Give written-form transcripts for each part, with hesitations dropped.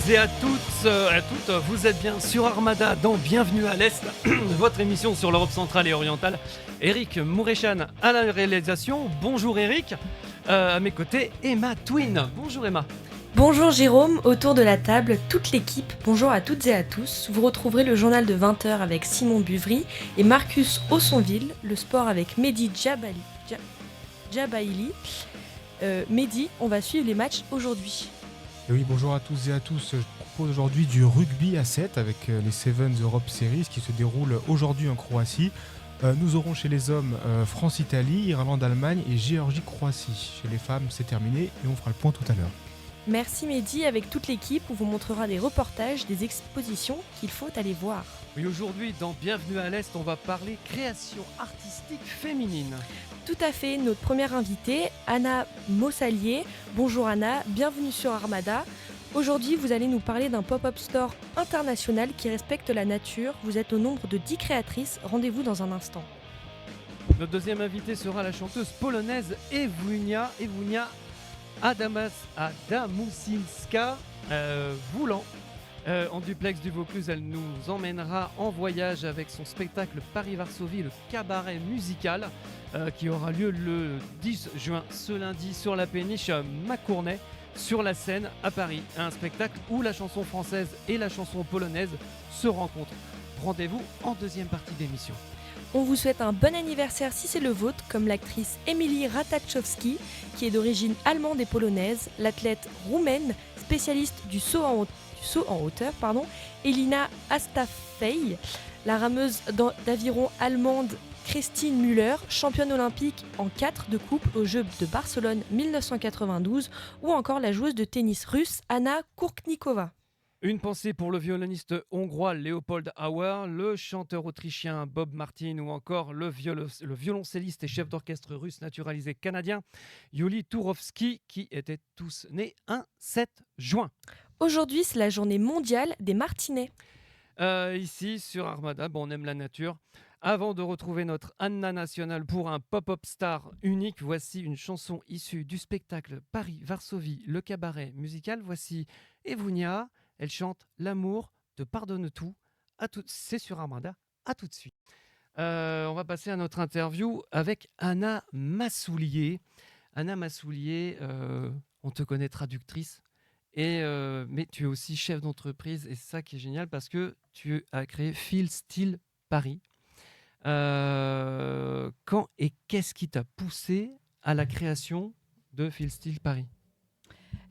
et à toutes, vous êtes bien sur Armada dans Bienvenue à l'Est, votre émission sur l'Europe centrale et orientale. Eric Mouréchan à la réalisation. Bonjour Eric. À mes côtés, Emma Twin. Bonjour Emma. Bonjour Jérôme, autour de la table, toute l'équipe, bonjour à toutes et à tous. Vous retrouverez le journal de 20h avec Simon Buvry et Marcus Aussonville, le sport avec Mehdi Djabaili. Mehdi, on va suivre les matchs aujourd'hui. Et oui, bonjour à tous et à tous. Je propose aujourd'hui du rugby à 7 avec les Sevens Europe Series qui se déroulent aujourd'hui en Croatie. Nous aurons chez les hommes France-Italie, Irlande-Allemagne et Géorgie-Croatie. Chez les femmes, c'est terminé et on fera le point tout à l'heure. Merci Mehdi, avec toute l'équipe, on vous montrera des reportages, des expositions qu'il faut aller voir. Oui, aujourd'hui, dans Bienvenue à l'Est, on va parler création artistique féminine. Tout à fait, notre première invitée, Anna Mossalier. Bonjour Anna, bienvenue sur Armada. Aujourd'hui, vous allez nous parler d'un pop-up store international qui respecte la nature. Vous êtes au nombre de 10 créatrices, rendez-vous dans un instant. Notre deuxième invitée sera la chanteuse polonaise Ewunia Adamusinska Voulant. En duplex du Vaucluse, elle nous emmènera en voyage avec son spectacle Paris-Varsovie, le cabaret musical, qui aura lieu le 10 juin, ce lundi, sur la péniche Macournay, sur la Seine à Paris. Un spectacle où la chanson française et la chanson polonaise se rencontrent. Rendez-vous en deuxième partie d'émission. On vous souhaite un bon anniversaire si c'est le vôtre, comme l'actrice Emily Ratajkowski, qui est d'origine allemande et polonaise, l'athlète roumaine, spécialiste du saut en hauteur, Elina Astafei, la rameuse d'aviron allemande Christine Müller, championne olympique en 4 de couple aux Jeux de Barcelone 1992, ou encore la joueuse de tennis russe Anna Kourknikova. Une pensée pour le violoniste hongrois Leopold Auer, le chanteur autrichien Bob Martin ou encore le violoncelliste et chef d'orchestre russe naturalisé canadien Yuli Tourovski, qui étaient tous nés un 7 juin. Aujourd'hui, c'est la journée mondiale des martinets. Ici, sur Armada, on aime la nature. Avant de retrouver notre Anna nationale pour un pop-up star unique, voici une chanson issue du spectacle Paris-Varsovie, le cabaret musical. Voici Ewunia. Elle chante L'amour te pardonne tout. C'est sur Armada. À tout de suite. On va passer à notre interview avec Anna Massoulier. Anna Massoulier, on te connaît traductrice, mais tu es aussi chef d'entreprise. Et c'est ça qui est génial parce que tu as créé Feel Still Paris. Quand et qu'est-ce qui t'a poussé à la création de Feel Still Paris ?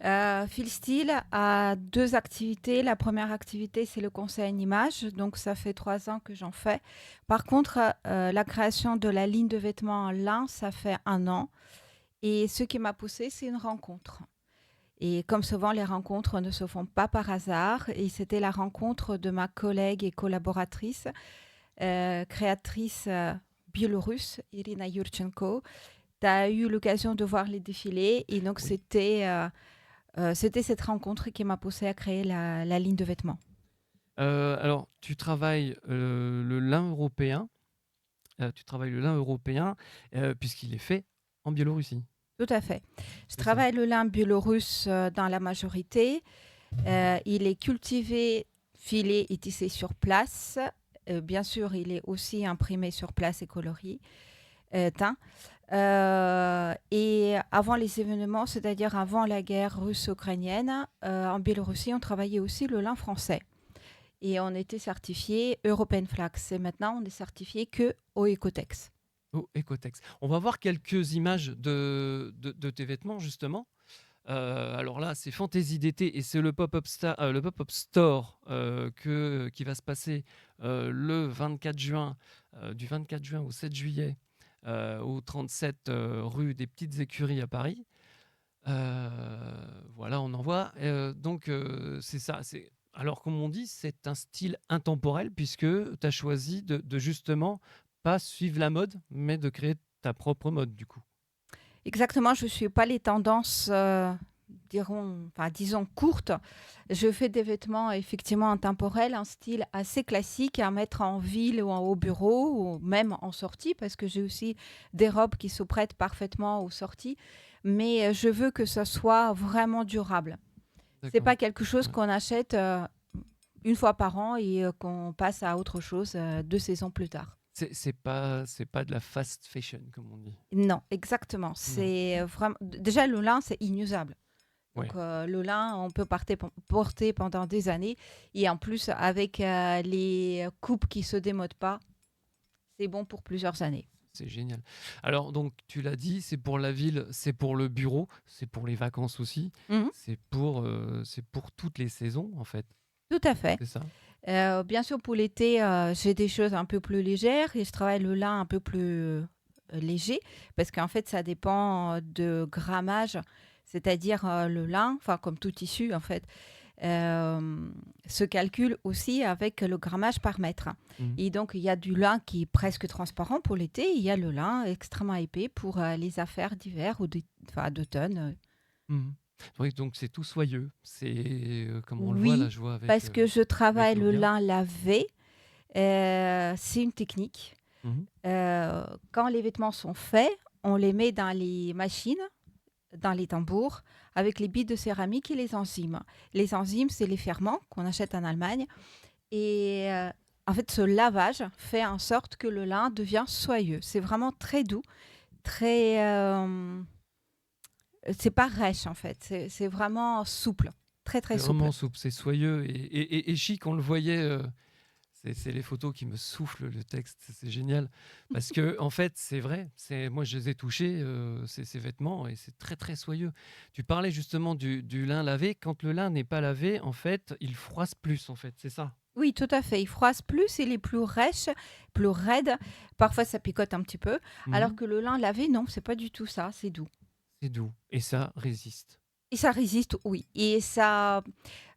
Feel Still a 2 activités. La première activité, c'est le conseil en images. Donc, ça fait 3 ans que j'en fais. Par contre, la création de la ligne de vêtements en lin, ça fait 1 an. Et ce qui m'a poussée, c'est une rencontre. Et comme souvent, les rencontres ne se font pas par hasard. Et c'était la rencontre de ma collègue et collaboratrice, créatrice biélorusse, Irina Yurchenko. Tu as eu l'occasion de voir les défilés. Et donc, Oui. C'était cette rencontre qui m'a poussée à créer la ligne de vêtements. Alors, tu travailles le lin européen. Puisqu'il est fait en Biélorussie. Tout à fait. Je C'est travaille le lin biélorusse dans la majorité. Il est cultivé, filé et tissé sur place. Bien sûr, il est aussi imprimé sur place et colorié, teint. Et avant les événements, c'est-à-dire avant la guerre russo-ukrainienne, en Biélorussie, on travaillait aussi le lin français. Et on était certifié European Flax. Et maintenant, on est certifié que au Ecotex. Au Ecotex. On va voir quelques images de tes vêtements, justement. Alors là, c'est Fantaisie d'été et c'est le pop-up store qui va se passer le 24 juin, du 24 juin au 7 juillet, au 37 rue des Petites Écuries à Paris. Voilà, on en voit. C'est ça. Alors, comme on dit, c'est un style intemporel puisque tu as choisi de justement pas suivre la mode, mais de créer ta propre mode, du coup. Exactement, je ne suis pas les tendances, disons, courtes. Je fais des vêtements effectivement intemporels, un style assez classique à mettre en ville ou au bureau ou même en sortie, parce que j'ai aussi des robes qui se prêtent parfaitement aux sorties. Mais je veux que ça soit vraiment durable. C'est D'accord. pas quelque chose Ouais. qu'on achète une fois par an et qu'on passe à autre chose 2 saisons plus tard. C'est pas de la fast fashion, comme on dit. Non, exactement. Non. C'est vraiment. Déjà, le lin, c'est inusable. Donc, Ouais. le lin, on peut porter pendant des années. Et en plus, avec les coupes qui se démodent pas, c'est bon pour plusieurs années. C'est génial. Alors, donc, tu l'as dit, c'est pour la ville, c'est pour le bureau, c'est pour les vacances aussi, Mhm. c'est pour toutes les saisons, en fait. Tout à fait. C'est ça? Bien sûr, pour l'été, j'ai des choses un peu plus légères et je travaille le lin un peu plus léger parce qu'en fait, ça dépend de grammage. C'est-à-dire le lin, enfin comme tout tissu en fait, euh, se calcule aussi avec le grammage par mètre. Mhm. Et donc, il y a du lin qui est presque transparent pour l'été, il y a le lin extrêmement épais pour les affaires d'hiver ou d'automne. Mhm. Oui, donc c'est tout soyeux. C'est comme on le voit là, Oui, je vois avec, parce que je avec travaille le Lolia. lin lavé. C'est une technique. Mhm. Quand les vêtements sont faits, on les met dans les machines, dans les tambours, avec les billes de céramique et les enzymes. Les enzymes, c'est les ferments qu'on achète en Allemagne. Et en fait, ce lavage fait en sorte que le lin devient soyeux. C'est vraiment très doux, très. C'est pas rêche en fait. C'est vraiment souple, très très C'est souple. vraiment souple, c'est soyeux et chic. On le voyait. C'est les photos qui me soufflent le texte. C'est génial parce que en fait, c'est vrai. Moi, je les ai touchés ces vêtements et c'est très très soyeux. Tu parlais justement du lin lavé. Quand le lin n'est pas lavé, en fait, il froisse plus. En fait, c'est ça. Oui, tout à fait. Il froisse plus, il est plus rêche, plus raide. Parfois, ça picote un petit peu. Alors Mhm. que le lin lavé, non, c'est pas du tout ça. C'est doux. C'est doux et ça résiste. Et ça résiste, oui. Et ça,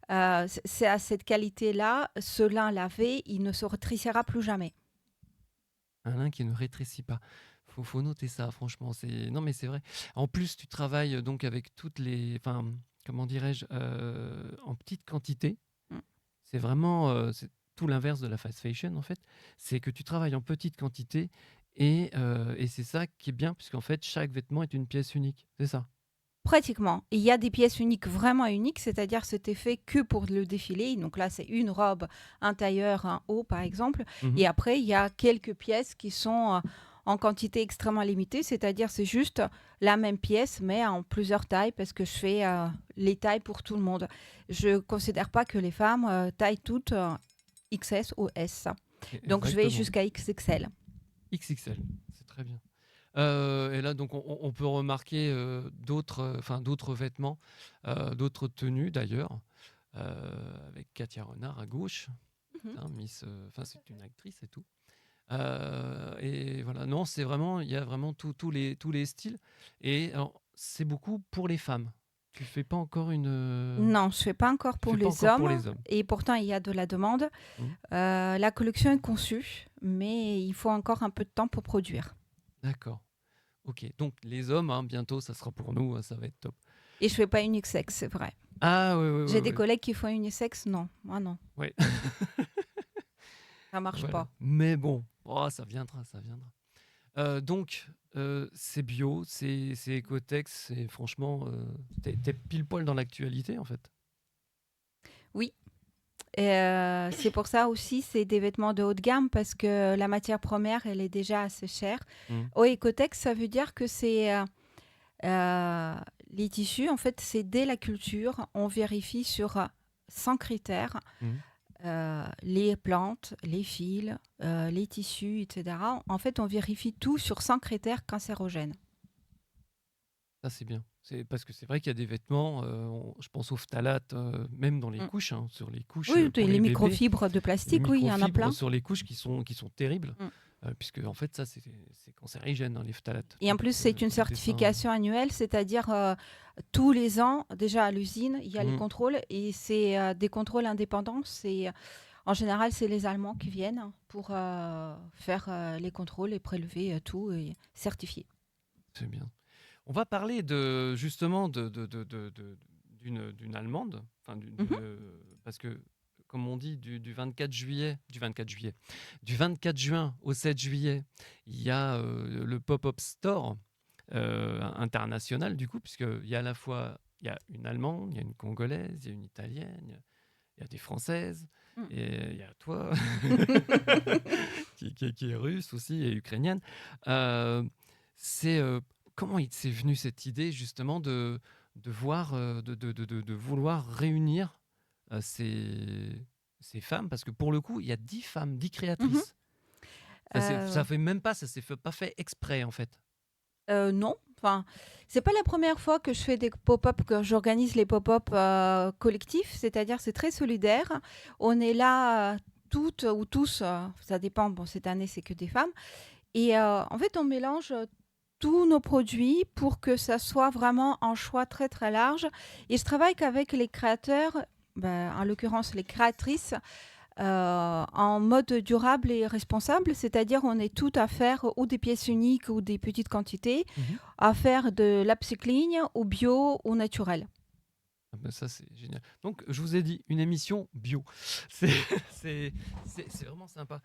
c'est à cette qualité-là, ce lin lavé, il ne se rétrécira plus jamais. Un lin qui ne rétrécit pas. Faut noter ça, franchement. Non, mais c'est vrai. En plus, tu travailles donc avec toutes les, enfin, comment dirais-je, en petite quantité. Mm. C'est vraiment, c'est tout l'inverse de la fast fashion en fait. C'est que tu travailles en petite quantité et c'est ça qui est bien puisqu'en fait chaque vêtement est une pièce unique. C'est ça. Pratiquement. Il y a des pièces uniques, vraiment uniques, c'est-à-dire c'était fait que pour le défilé. Donc là, c'est une robe, un tailleur, un haut, par exemple. Mhm. Et après, il y a quelques pièces qui sont en quantité extrêmement limitée, c'est-à-dire c'est juste la même pièce, mais en plusieurs tailles, parce que je fais les tailles pour tout le monde. Je ne considère pas que les femmes taillent toutes XS ou S. Donc je vais Exactement. jusqu'à XXL. XXL, c'est très bien. Et là, donc, on peut remarquer d'autres vêtements, d'autres tenues d'ailleurs, avec Katia Renard à gauche. Mhm. Hein, Miss, enfin, c'est une actrice et tout. Et voilà, non, il y a vraiment tous les styles. Et alors, c'est beaucoup pour les femmes. Tu fais pas encore Non, je ne fais pas encore tu pour fais pas les encore pour hommes. les hommes. Et pourtant, il y a de la demande. Mhm. La collection est conçue, mais il faut encore un peu de temps pour produire. D'accord. Ok. Donc les hommes, hein, bientôt, ça sera pour nous, ça va être top. Et je fais pas unisexe, c'est vrai. Ah oui, oui, J'ai oui, des oui. collègues qui font unisexe, non. Moi, non, Ouais. ça marche Voilà. pas. Mais bon, oh, ça viendra, ça viendra. Donc, c'est bio, c'est Ecotex, c'est franchement, t'es pile poil dans l'actualité en fait. Oui. C'est pour ça aussi, c'est des vêtements de haut de gamme parce que la matière première, elle est déjà assez chère. Mm. Au Ecotex, ça veut dire que c'est euh, les tissus, en fait, c'est dès la culture, on vérifie sur 100 critères. Mm. Les plantes, les fils, les tissus, etc. En fait, on vérifie tout sur 100 critères cancérogènes. Ça c'est bien. C'est parce que c'est vrai qu'il y a des vêtements, je pense aux phtalates, même dans les Mm. couches, hein, sur les couches Oui, pour les les bébés, microfibres de les plastique, oui, il y en a plein. microfibres sur les couches qui sont terribles, Mm. puisque en fait ça c'est cancérigène, hein, les phtalates. Et en plus, c'est une Les dessins. certification annuelle, c'est-à-dire tous les ans, déjà à l'usine, il y a les Mm. contrôles et c'est des contrôles indépendants. En général, c'est les Allemands qui viennent pour faire les contrôles et prélever tout et certifier. C'est bien. On va parler justement d'une Allemande, enfin, Mhm. parce que, comme on dit, du 24 juillet, du 24 juin au 7 juillet, il y a le pop-up store international, du coup, puisqu'il y a à la fois il y a une Allemande, il y a une Congolaise, il y a une Italienne, il y a des Françaises, et il y a toi, qui est russe aussi et ukrainienne. Euh, comment il s'est venu cette idée justement de voir, de vouloir réunir ces femmes, parce que pour le coup, il y a 10 femmes, 10 Mhm. créatrices. Euh, Ça fait même pas, ça s'est pas fait exprès en fait. non, enfin, c'est pas la première fois que je fais des pop-up, que j'organise les pop-up collectifs, c'est-à-dire c'est très solidaire. On est là toutes ou tous, ça dépend, bon, cette année c'est que des femmes. Et en fait, on mélange tous nos produits pour que ça soit vraiment un choix très très large. Et je travaille qu'avec les créateurs, en l'occurrence les créatrices, en mode durable et responsable, c'est-à-dire on est tout à faire ou des pièces uniques ou des petites quantités, à faire de l'upcycling ou bio ou naturel. Ah ben ça, c'est génial. Donc, je vous ai dit, une émission bio. C'est c'est vraiment sympa.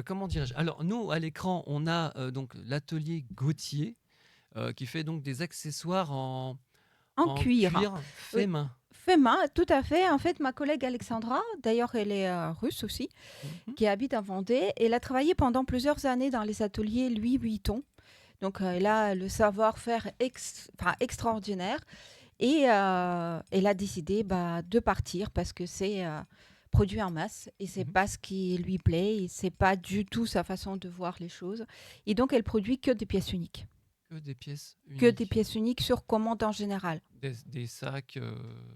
Comment dirais-je? Alors, nous, à l'écran, on a donc l'atelier Gauthier qui fait donc des accessoires En en cuir. cuir Oui. fait main. Fait main, tout à fait. En fait, ma collègue Alexandra, d'ailleurs elle est russe aussi, Mhm. qui habite à Vendée, elle a travaillé pendant plusieurs années dans les ateliers Louis Vuitton. Donc elle a le savoir-faire extraordinaire. Et elle a décidé de partir parce que c'est produit en masse et c'est Mhm. pas ce qui lui plaît et c'est pas du tout sa façon de voir les choses. Et donc elle produit que des pièces uniques. Que des pièces Que des uniques. pièces uniques sur commande en général. Des sacs.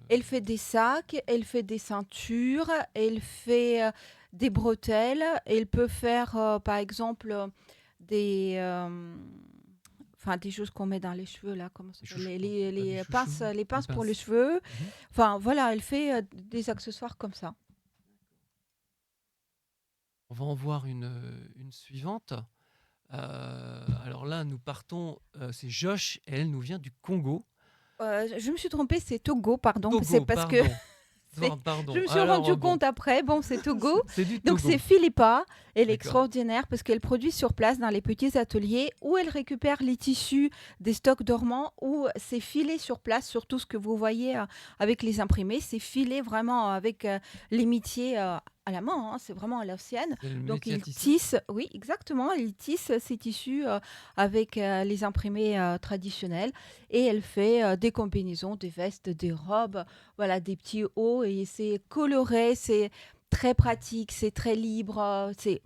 Elle fait des sacs, elle fait des ceintures, elle fait des bretelles, elle peut faire par exemple des, des choses qu'on met dans les cheveux là, comment ça Des s'appelle, chouchous, les, pas des les chouchous, pinces, les des pinces pour les pinces. cheveux. Mhm. Enfin voilà, elle fait des accessoires comme ça. On va en voir une suivante. Alors là, nous partons. C'est Josh, et elle nous vient du Congo. Je me suis trompée, c'est Togo, pardon. C'est Togo, parce que pardon. c'est- Pardon. je me suis Alors, rendu bon, compte après. Bon, c'est Togo. c'est du Donc Togo. c'est Philippa. Elle est D'accord. extraordinaire parce qu'elle produit sur place dans les petits ateliers où elle récupère les tissus des stocks dormants, où c'est filé sur place, sur tout ce que vous voyez avec les imprimés. C'est filé vraiment avec les métiers à la main, hein, c'est vraiment à l'ancienne. C'est le Donc métier à ils tisser. tissent, oui exactement, ils tissent ces tissus avec les imprimés traditionnels et elle fait des combinaisons, des vestes, des robes, voilà, des petits hauts et c'est coloré, c'est très pratique, c'est très libre, c'est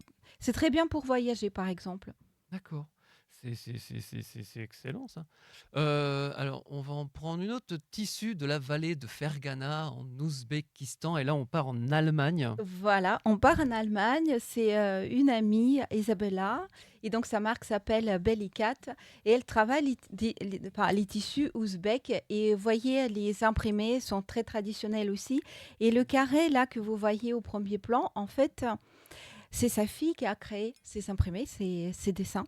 très bien pour voyager par exemple. D'accord. C'est excellent ça. Alors, on va en prendre une autre, tissu de la vallée de Fergana en Ouzbékistan. Et là, on part en Allemagne. Voilà, on part en Allemagne, c'est une amie, Isabella, et donc sa marque s'appelle Bellicat, et elle travaille les tissus ouzbeks, et vous voyez, les imprimés sont très traditionnels aussi, et le carré là que vous voyez au premier plan, en fait, c'est sa fille qui a créé ces imprimés, ces dessins.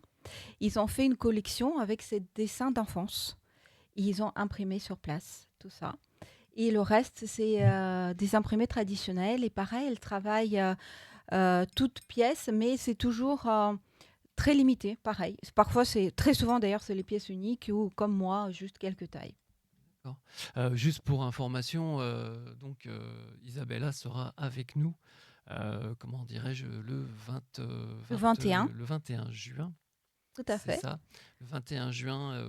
Ils ont fait une collection avec ces dessins d'enfance, ils ont imprimé sur place tout ça. Et le reste, c'est des imprimés traditionnels. Et pareil, elle travaille toutes pièces, mais c'est toujours très limité, pareil. Parfois, c'est très souvent d'ailleurs, c'est les pièces uniques ou comme moi, juste quelques tailles. Juste pour information, Isabella sera avec nous, comment dirais-je, Le 21, le 21 juin. tout à C'est fait. ça, le 21 juin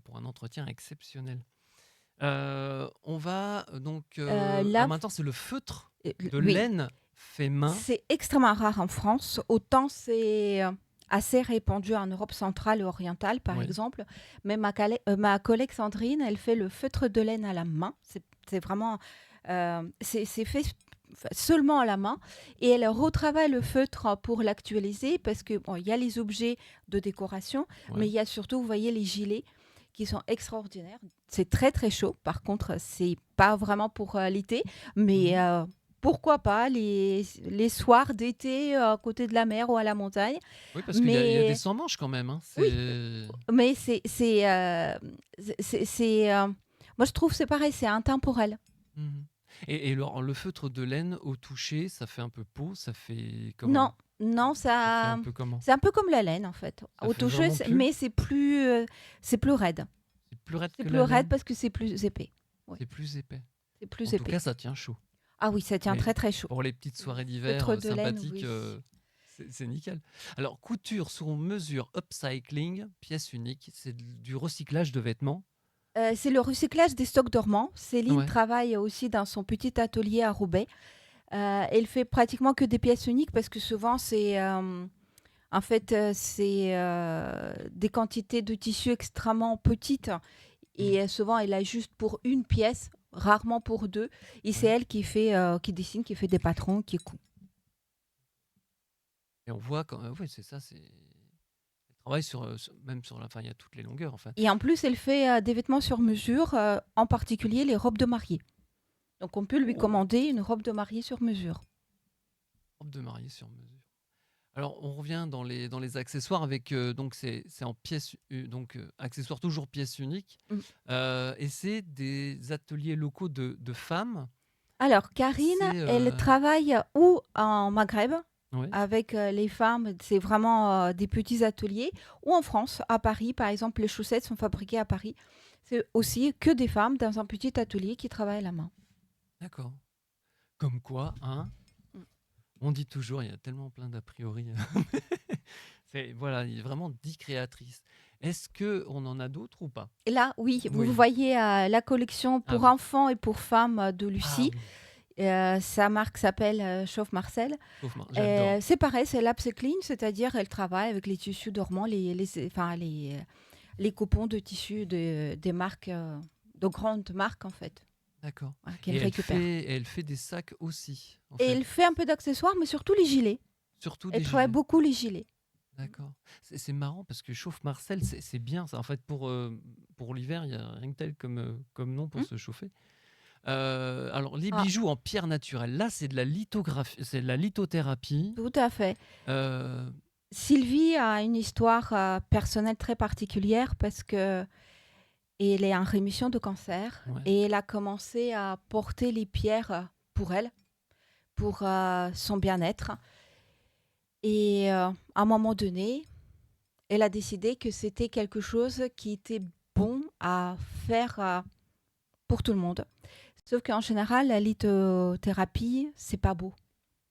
pour un entretien exceptionnel. On va donc. Là, Maintenant, c'est le feutre de oui, laine fait main. c'est extrêmement rare en France. Autant c'est assez répandu en Europe centrale et orientale, par Oui. exemple. Mais ma collègue Sandrine, elle fait le feutre de laine à la main. C'est vraiment... c'est fait seulement à la main. Et elle retravaille le feutre pour l'actualiser parce que bon, il y a les objets de décoration, Ouais. mais il y a surtout, vous voyez, les gilets qui sont extraordinaires. C'est très, très chaud. Par contre, c'est pas vraiment pour l'été, mais... pourquoi pas les soirs d'été à côté de la mer ou à la montagne. Oui, parce qu'il y a des Mais sans-manches quand même. Hein. oui, C'est... mais moi je trouve c'est pareil, c'est intemporel. Mhm. Et le feutre de laine au toucher, ça fait un peu peau, ça fait Non, comment? non, Ça fait un peu comment? c'est un peu comme la laine en fait. Ça Au fait toucher, vraiment plus? mais c'est plus raide. C'est plus raide C'est que plus la raide laine. parce que c'est plus épais. Oui, C'est plus épais. c'est plus En tout épais. cas, ça tient chaud. Ah oui, ça tient Mais très très chaud. pour les petites soirées Le d'hiver feutre de laine, sympathiques, oui. c'est nickel. Alors, couture sur mesure, upcycling, pièce unique, c'est du recyclage de vêtements. C'est le recyclage des stocks dormants. Céline Ouais. travaille aussi dans son petit atelier à Roubaix. Elle fait pratiquement que des pièces uniques parce que souvent c'est des quantités de tissu extrêmement petites Mhm. et souvent elle a juste pour une pièce, rarement pour deux. Et c'est Ouais. elle qui dessine, qui fait des patrons, qui coud. Et on voit quand, ouais, c'est ça, c'est. Elle travaille même sur la, enfin, il y a toutes les longueurs, en fait. Et en plus, elle fait des vêtements sur mesure, en particulier les robes de mariée. Donc on peut lui Oh, commander une robe de mariée sur mesure. robe de mariée sur mesure. Alors, on revient dans les accessoires avec, donc c'est en pièces, donc accessoires toujours pièces uniques. Mm. Et c'est des ateliers locaux de femmes. Alors, Karine, C'est, elle travaille ou en Maghreb ouais, avec les femmes, c'est vraiment des petits ateliers, ou en France, à Paris, par exemple, les chaussettes sont fabriquées à Paris. C'est aussi que des femmes dans un petit atelier qui travaillent à la main. d'accord. Comme quoi, hein, Mm. on dit toujours, il y a tellement plein d'a priori. Voilà, il y a vraiment 10 créatrices. Est-ce qu'on en a d'autres ou pas? Et là, oui, vous Oui. voyez la collection Ah pour oui. enfants et pour femmes de Ah Lucie. oui. Sa marque s'appelle Chauffe Marcel. J'adore. C'est pareil, c'est l'upcycling, c'est-à-dire elle travaille avec les tissus dormants, les coupons de tissus des marques, de grandes marques en fait, D'accord. voilà, Et qu'elle récupère. elle fait des sacs aussi, en Et fait. elle fait un peu d'accessoires, mais surtout les gilets. Surtout Elle des travaille gilets. beaucoup les gilets. D'accord. C'est marrant parce que Chauffe Marcel, c'est bien ça. En fait, pour l'hiver, il n'y a rien que tel comme nom pour Hmm. se chauffer. Alors, les Ah, bijoux en pierre naturelle, là, c'est de la lithographie, c'est de la lithothérapie. tout à fait. Euh, Sylvie a une histoire personnelle très particulière parce que elle est en rémission de cancer ouais. et elle a commencé à porter les pierres pour elle, pour son bien-être. Et à un moment donné, elle a décidé que c'était quelque chose qui était bon à faire pour tout le monde. Sauf qu'en général, la lithothérapie, c'est pas beau.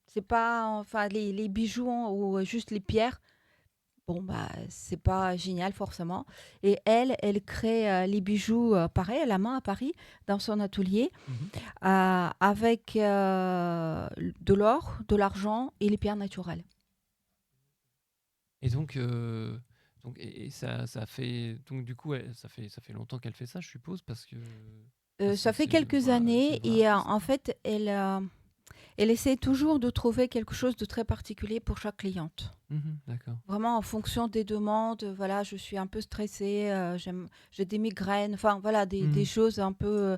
C'est pas, enfin, les bijoux ou juste les pierres, bon, bah, c'est pas génial forcément. Et elle crée les bijoux, pareil, à la main à Paris, dans son atelier, Mhm. avec de l'or, de l'argent et les pierres naturelles. Et et ça fait donc du coup, ça fait longtemps qu'elle fait ça, je suppose, parce que Ça fait c'est quelques voilà, années voilà, et c'est- en fait, elle essaie toujours de trouver quelque chose de très particulier pour chaque cliente. Mhm, d'accord. Vraiment en fonction des demandes, voilà, je suis un peu stressée, j'ai des migraines, enfin voilà, des Mhm. choses un peu,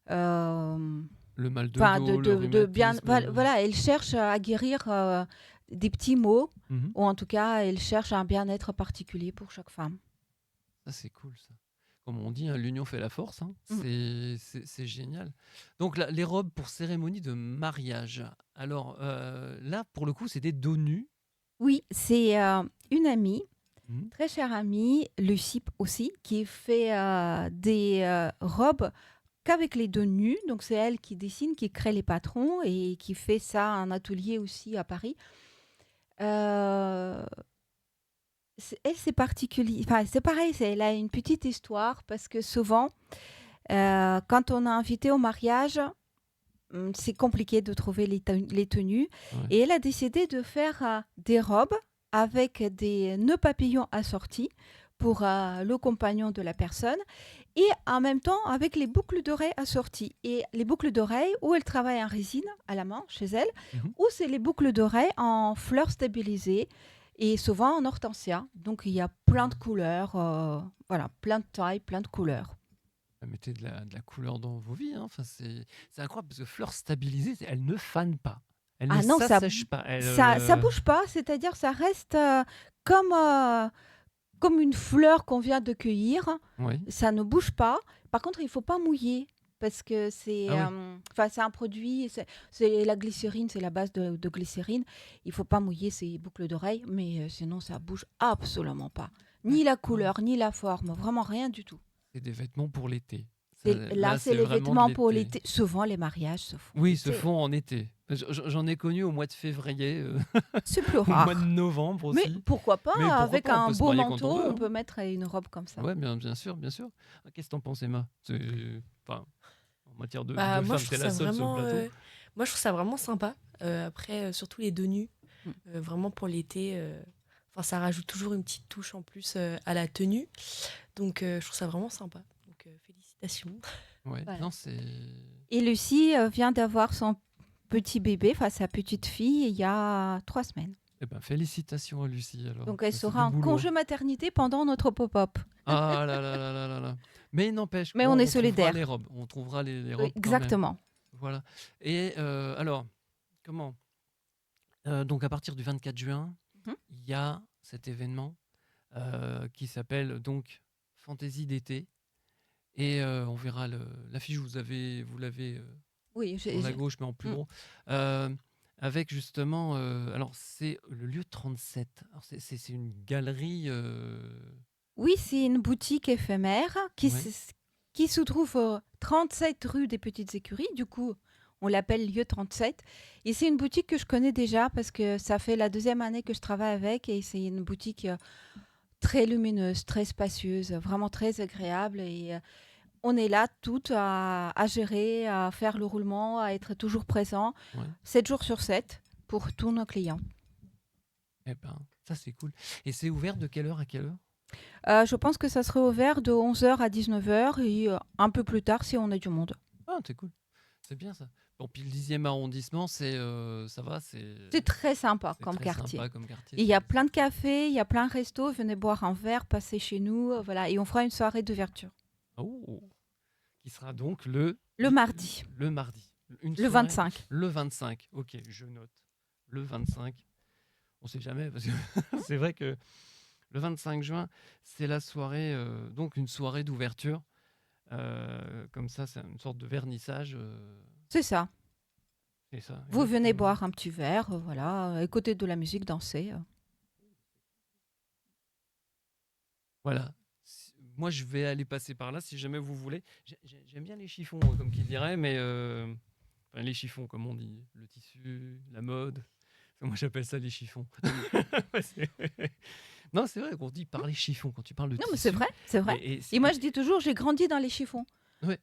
Le mal de enfin dos, le de bien, rhumatisme. voilà, elle cherche à guérir des petits maux, Mhm. ou en tout cas, elle cherche un bien-être particulier pour chaque femme. Ça, c'est cool, ça. Comme on dit, hein, l'union fait la force, hein. Mm. C'est génial. Donc, les robes pour cérémonie de mariage. Alors, là, pour le coup, c'est des dos nus. Oui, c'est une amie, Mhm. très chère amie, Lucie aussi, qui fait des robes qu'avec les dos nus. Donc c'est elle qui dessine, qui crée les patrons et qui fait ça en atelier aussi à Paris. Euh, Elle, c'est particulier. Enfin, c'est pareil, elle a une petite histoire parce que souvent, quand on est invité au mariage, c'est compliqué de trouver les tenues. Ouais. Et elle a décidé de faire des robes avec des nœuds papillons assortis pour le compagnon de la personne et en même temps avec les boucles d'oreilles assorties. Et les boucles d'oreilles, où elle travaille en résine à la main chez elle, Mhm. ou c'est les boucles d'oreilles en fleurs stabilisées et souvent en hortensia. Donc il y a plein de couleurs, voilà, plein de tailles, plein de couleurs. Mettez de la couleur dans vos vies, hein. Enfin, c'est incroyable parce que fleurs stabilisées, elles ne fanent pas. Elles ne Ah non, s'assèchent pas. ça bouge pas, c'est-à-dire ça reste comme, comme une fleur qu'on vient de cueillir. Oui. Ça ne bouge pas. Par contre, il faut pas mouiller parce que c'est Ah oui. enfin, c'est un produit, c'est la glycérine, c'est la base de glycérine. Il faut pas mouiller ces boucles d'oreilles, mais sinon ça bouge absolument pas. Ni la D'accord. couleur, ni la forme, vraiment rien du tout. C'est des vêtements pour l'été. Là, c'est c'est les vraiment de vêtements pour l'été. l'été. Souvent, les mariages se font Oui, ils se l'été. font en été. J'en ai connu au mois de février, C'est plus au mois de rare. novembre Mais aussi. pourquoi pas, Mais pourquoi avec pas, on un peut se beau marier quand on manteau, veut. on peut mettre une robe comme ça. Ouais, bien sûr, bien sûr. Ah, qu'est-ce que t'en penses, Emma? Enfin, en matière de Bah, moi, femme, je t'es trouve la ça seule sur le vraiment, plateau. moi, je trouve ça vraiment sympa. Après, surtout les deux nus, Mm. vraiment pour l'été. Enfin, ça rajoute toujours une petite touche en plus à la tenue. Donc, je trouve ça vraiment sympa. Donc, félicitations. Ouais, Voilà. non, c'est. Et Lucie vient d'avoir son petit bébé, enfin sa petite fille, il y a 3 semaines. Eh ben, félicitations à Lucie alors. Donc elle Ça, c'est sera du en boulot. congé maternité pendant notre pop-up. Ah là là là là là là. Mais il n'empêche Mais qu'on on est trouvera solidaires. les robes. On trouvera les Oui, robes quand même. exactement. Voilà. Et alors, comment donc à partir du 24 juin, Mhm. il y a cet événement qui s'appelle donc Fantaisie d'été. Et on verra l'affiche, vous l'avez Oui, sur la gauche, mais en plus Mm. gros. Avec justement, alors c'est le lieu 37. Alors c'est une galerie. Oui, c'est une boutique éphémère Ouais. qui se trouve au 37 rue des Petites Écuries. Du coup, on l'appelle lieu 37. Et c'est une boutique que je connais déjà parce que ça fait la 2e année que je travaille avec. Et c'est une boutique très lumineuse, très spacieuse, vraiment très agréable. Et on est là toutes à gérer, à faire le roulement, à être toujours présent, Ouais. 7 jours sur 7 pour tous nos clients. Eh ben, ça c'est cool. Et c'est ouvert de quelle heure à quelle heure? Je pense que ça serait ouvert de 11h à 19h et un peu plus tard si on a du monde. Ah, c'est cool. C'est bien ça. Bon, puis le 10e arrondissement, ça va, C'est très sympa c'est comme très quartier. sympa comme quartier. Il y a plein de cafés, il y a plein de restos. Venez boire un verre, passez chez nous, voilà. Et on fera une soirée d'ouverture Oh, qui sera donc le mardi, le mardi. Une le soirée 25. le 25. Ok, je note. Le 25. On sait jamais parce que c'est vrai que le 25 juin, c'est la soirée, donc une soirée d'ouverture. Comme ça, c'est une sorte de vernissage. C'est ça. C'est ça. Vous venez exactement. boire un petit verre, voilà, écouter de la musique, danser. Voilà. Moi, je vais aller passer par là si jamais vous voulez. J'aime bien les chiffons, comme qui dirait, mais enfin, les chiffons, comme on dit, le tissu, la mode. Moi, j'appelle ça les chiffons. Ouais, non, c'est vrai qu'on dit par les chiffons quand tu parles de Non, tissu. mais c'est vrai, c'est vrai. Et moi, je dis toujours, j'ai grandi dans les chiffons. Ouais.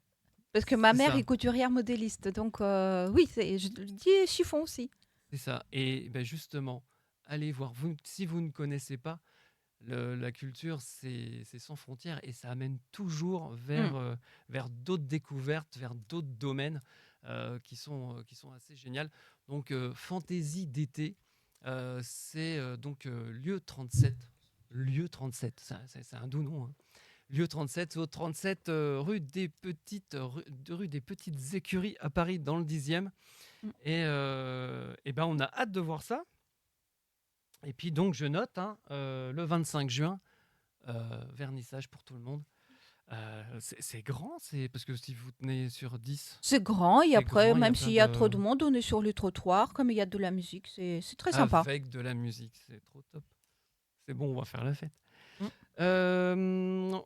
Parce que ma C'est mère ça. est couturière modéliste. Donc, oui, je dis chiffon aussi. C'est ça. Et ben justement, allez voir. Si vous ne connaissez pas, la culture, c'est sans frontières et ça amène toujours vers d'autres découvertes, vers d'autres domaines qui sont assez géniales. Donc, Fantaisie d'été, c'est donc lieu 37. Lieu 37, c'est un doux nom. Hein. Lieu 37, au 37 rue des Petites Écuries à Paris, dans le 10e. Mm. Et ben on a hâte de voir ça. Et puis donc je note le 25 juin, vernissage pour tout le monde. C'est grand, c'est parce que si vous tenez sur 10, C'est grand. Et c'est après, grand, il y a même plein s'il y a de- trop de monde, on est sur le trottoir. Comme il y a de la musique, c'est très sympa. avec de la musique, c'est trop top. C'est bon, on va faire la fête. Mm.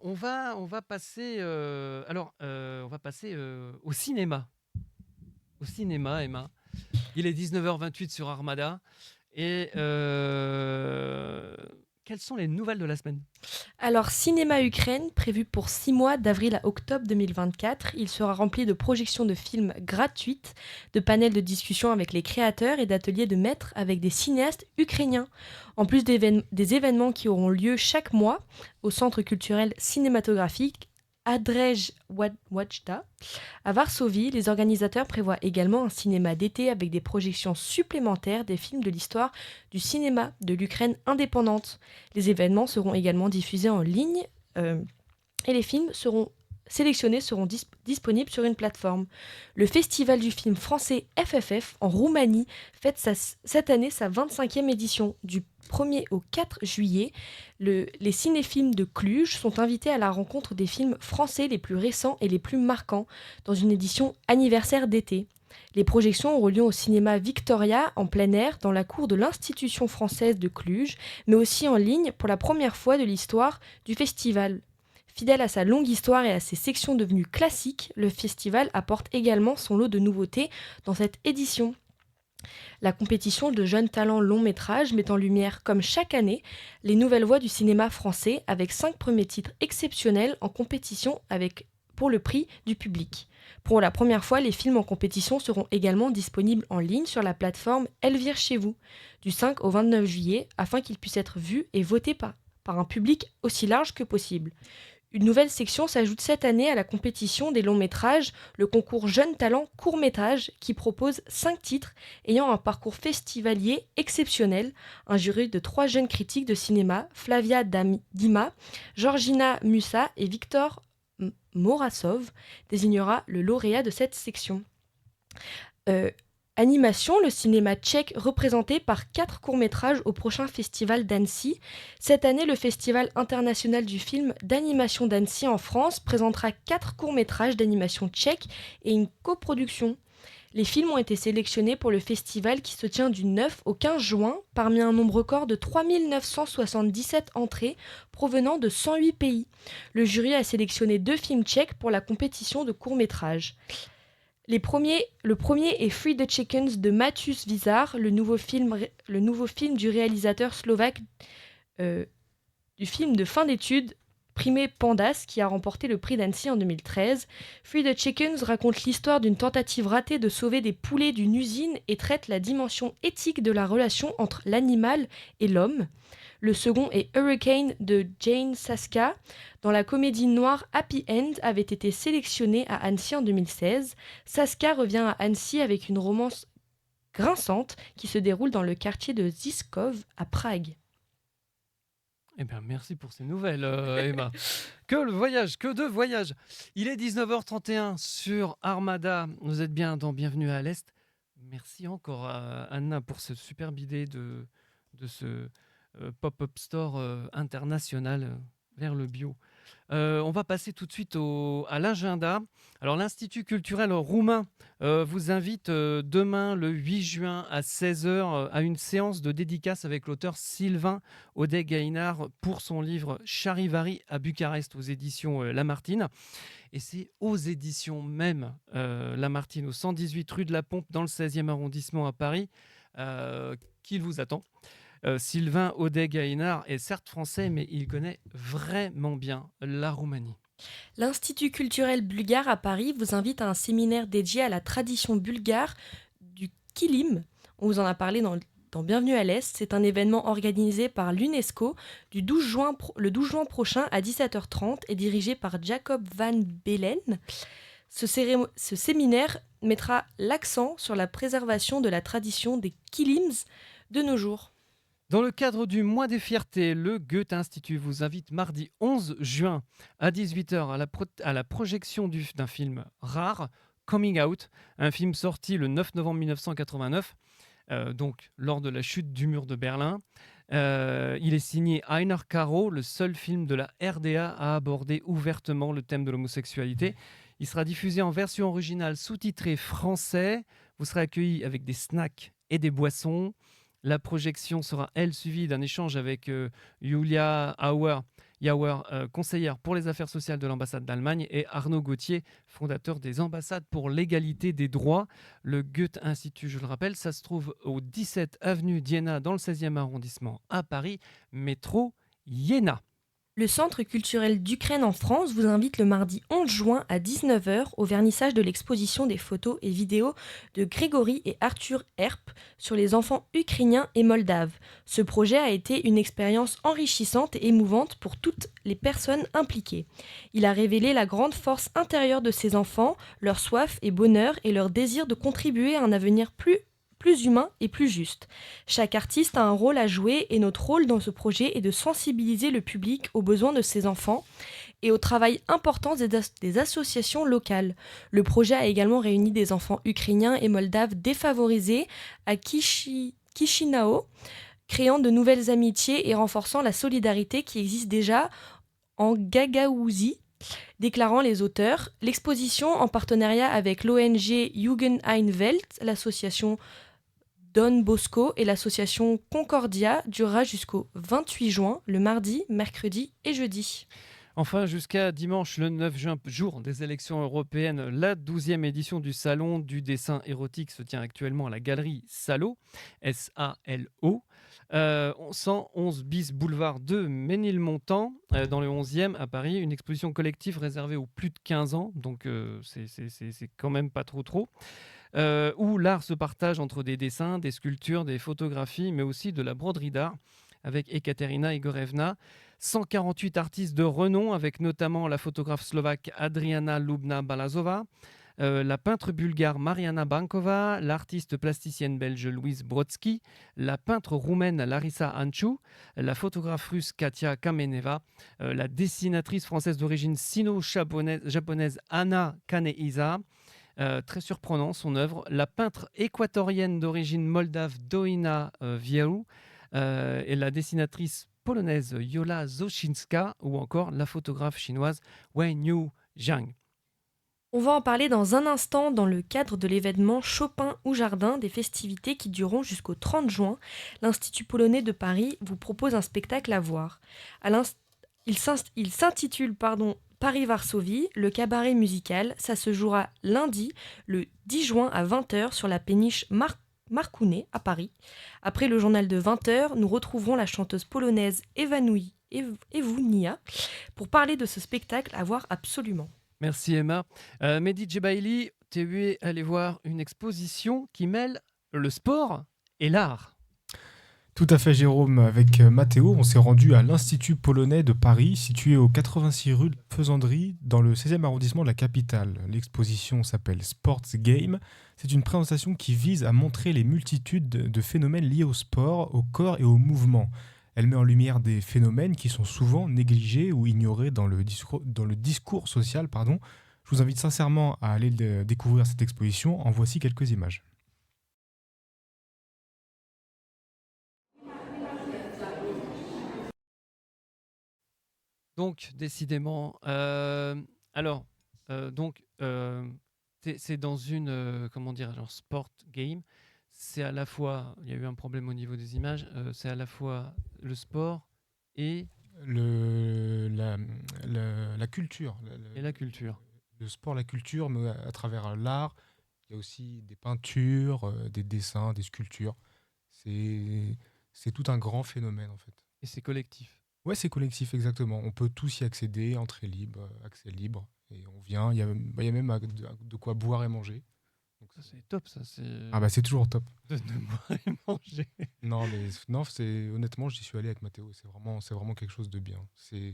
On va passer on va passer au cinéma. Au cinéma, Emma. Il est 19h28 sur Armada. Et quelles sont les nouvelles de la semaine? Alors, Cinéma Ukraine, prévu pour 6 mois, d'avril à octobre 2024, il sera rempli de projections de films gratuites, de panels de discussion avec les créateurs et d'ateliers de maîtres avec des cinéastes ukrainiens. En plus des événements qui auront lieu chaque mois au Centre culturel cinématographique Adrej Wajda à Varsovie, les organisateurs prévoient également un cinéma d'été avec des projections supplémentaires des films de l'histoire du cinéma de l'Ukraine indépendante. Les événements seront également diffusés en ligne et les films sélectionnés seront disponibles sur une plateforme. Le Festival du film français FFF en Roumanie fête cette année sa 25e édition. Du 1er au 4 juillet, les cinéphiles de Cluj sont invités à la rencontre des films français les plus récents et les plus marquants dans une édition anniversaire d'été. Les projections auront lieu au cinéma Victoria en plein air dans la cour de l'Institution française de Cluj, mais aussi en ligne pour la première fois de l'histoire du festival. Fidèle à sa longue histoire et à ses sections devenues classiques, le festival apporte également son lot de nouveautés dans cette édition. La compétition de jeunes talents long métrage met en lumière, comme chaque année, les nouvelles voix du cinéma français avec 5 premiers titres exceptionnels en compétition pour le prix du public. Pour la première fois, les films en compétition seront également disponibles en ligne sur la plateforme Elvire chez vous, du 5 au 29 juillet, afin qu'ils puissent être vus et votés par un public aussi large que possible. Une nouvelle section s'ajoute cette année à la compétition des longs métrages, le concours Jeunes Talents Court Métrage, qui propose 5 titres ayant un parcours festivalier exceptionnel. Un jury de 3 jeunes critiques de cinéma, Flavia Dima, Georgina Musa et Victor Morasov, désignera le lauréat de cette section. Animation, le cinéma tchèque représenté par 4 courts-métrages au prochain festival d'Annecy. Cette année, le Festival international du film d'animation d'Annecy en France présentera 4 courts-métrages d'animation tchèque et une coproduction. Les films ont été sélectionnés pour le festival qui se tient du 9 au 15 juin parmi un nombre record de 3 977 entrées provenant de 108 pays. Le jury a sélectionné 2 films tchèques pour la compétition de courts-métrages. Le premier est Free the Chickens de Matthäus Vizar, le nouveau film du réalisateur slovaque du film de fin d'études primé Pandas, qui a remporté le prix d'Annecy en 2013. Free the Chickens raconte l'histoire d'une tentative ratée de sauver des poulets d'une usine et traite la dimension éthique de la relation entre l'animal et l'homme. Le second est Hurricane de Jane Saska, dont la comédie noire Happy End avait été sélectionnée à Annecy en 2016. Saska revient à Annecy avec une romance grinçante qui se déroule dans le quartier de Žižkov à Prague. Eh bien, merci pour ces nouvelles, Emma. Que de voyage. Il est 19h31 sur Armada. Vous êtes bien dans Bienvenue à l'Est. Merci encore à Anna pour cette superbe idée de ce pop-up store international vers le bio. On va passer tout de suite à l'agenda. Alors, l'Institut culturel roumain vous invite demain, le 8 juin, à 16h, à une séance de dédicace avec l'auteur Sylvain Odeh-Gainard pour son livre Charivari à Bucarest aux éditions Lamartine. Et c'est aux éditions même Lamartine, au 118 rue de la Pompe, dans le 16e arrondissement à Paris, qu'il vous attend. Sylvain Odeh-Gainard est certes français, mais il connaît vraiment bien la Roumanie. L'Institut culturel bulgare à Paris vous invite à un séminaire dédié à la tradition bulgare du kilim. On vous en a parlé dans Bienvenue à l'Est. C'est un événement organisé par l'UNESCO le 12 juin prochain à 17h30 et dirigé par Jacob van Belen. Ce séminaire mettra l'accent sur la préservation de la tradition des kilims de nos jours. Dans le cadre du Mois des Fiertés, le Goethe-Institut vous invite mardi 11 juin à 18h à la projection d'un film rare, Coming Out, un film sorti le 9 novembre 1989, donc lors de la chute du mur de Berlin. Il est signé Heiner Caro, le seul film de la RDA à aborder ouvertement le thème de l'homosexualité. Il sera diffusé en version originale sous-titrée français. Vous serez accueillis avec des snacks et des boissons. La projection sera, elle, suivie d'un échange avec Julia Auer, conseillère pour les affaires sociales de l'ambassade d'Allemagne, et Arnaud Gauthier, fondateur des ambassades pour l'égalité des droits. Le Goethe-Institut, je le rappelle, ça se trouve au 17 avenue d'Iéna, dans le 16e arrondissement à Paris, métro Iéna. Le Centre culturel d'Ukraine en France vous invite le mardi 11 juin à 19h au vernissage de l'exposition des photos et vidéos de Grégory et Arthur Herp sur les enfants ukrainiens et moldaves. Ce projet a été une expérience enrichissante et émouvante pour toutes les personnes impliquées. Il a révélé la grande force intérieure de ces enfants, leur soif et bonheur et leur désir de contribuer à un avenir plus humain et plus juste. Chaque artiste a un rôle à jouer et notre rôle dans ce projet est de sensibiliser le public aux besoins de ces enfants et au travail important des associations locales. Le projet a également réuni des enfants ukrainiens et moldaves défavorisés à Chisinau, créant de nouvelles amitiés et renforçant la solidarité qui existe déjà en Gagaouzie. Déclarant les auteurs, l'exposition en partenariat avec l'ONG Jugendeinwelt, l'association Don Bosco et l'association Concordia durera jusqu'au 28 juin, le mardi, mercredi et jeudi. Enfin, jusqu'à dimanche le 9 juin, jour des élections européennes, la 12e édition du Salon du dessin érotique se tient actuellement à la galerie Salo, S-A-L-O, 111 bis boulevard de Ménilmontant, dans le 11e à Paris. Une exposition collective réservée aux plus de 15 ans, donc c'est quand même pas trop. Où l'art se partage entre des dessins, des sculptures, des photographies, mais aussi de la broderie d'art, avec Ekaterina Igorevna. 148 artistes de renom, avec notamment la photographe slovaque Adriana Lubna-Balazova, la peintre bulgare Mariana Bankova, l'artiste plasticienne belge Louise Brodsky, la peintre roumaine Larissa Anciu, la photographe russe Katia Kameneva, la dessinatrice française d'origine sino-japonaise Anna Kaneiza. Très surprenant son œuvre. La peintre équatorienne d'origine moldave Doina Vieru, et la dessinatrice polonaise Jola Zoszinska, ou encore la photographe chinoise Wen Yu Zhang. On va en parler dans un instant dans le cadre de l'événement Chopin ou Jardin, des festivités qui dureront jusqu'au 30 juin. L'Institut polonais de Paris vous propose un spectacle à voir. Il s'intitule Paris-Varsovie, le cabaret musical. Ça se jouera lundi, le 10 juin à 20h sur la péniche Marcounet à Paris. Après le journal de 20h, nous retrouverons la chanteuse polonaise Ewunia pour parler de ce spectacle à voir absolument. Merci Emma. Mehdi Djebaili, tu es allé voir une exposition qui mêle le sport et l'art. Tout à fait, Jérôme. Avec Mathéo, on s'est rendu à l'Institut polonais de Paris, situé au 86 rue de Faisanderie, dans le 16e arrondissement de la capitale. L'exposition s'appelle Sports Game. C'est une présentation qui vise à montrer les multitudes de phénomènes liés au sport, au corps et au mouvement. Elle met en lumière des phénomènes qui sont souvent négligés ou ignorés dans le discours social. Je vous invite sincèrement à aller découvrir cette exposition. En voici quelques images. Donc, décidément, c'est dans une, genre sport game. C'est à la fois, il y a eu un problème au niveau des images, c'est à la fois le sport et la culture. et la culture. Le sport, la culture, mais à travers l'art, il y a aussi des peintures, des dessins, des sculptures. C'est tout un grand phénomène en fait. Et c'est collectif. Ouais, c'est collectif, exactement. On peut tous y accéder, entrée libre, accès libre. Et on vient, il y a même de quoi boire et manger. Donc Ça, c'est top, ça. c'est toujours top. De boire et manger. Non, honnêtement, j'y suis allé avec Mathéo. C'est vraiment quelque chose de bien. C'est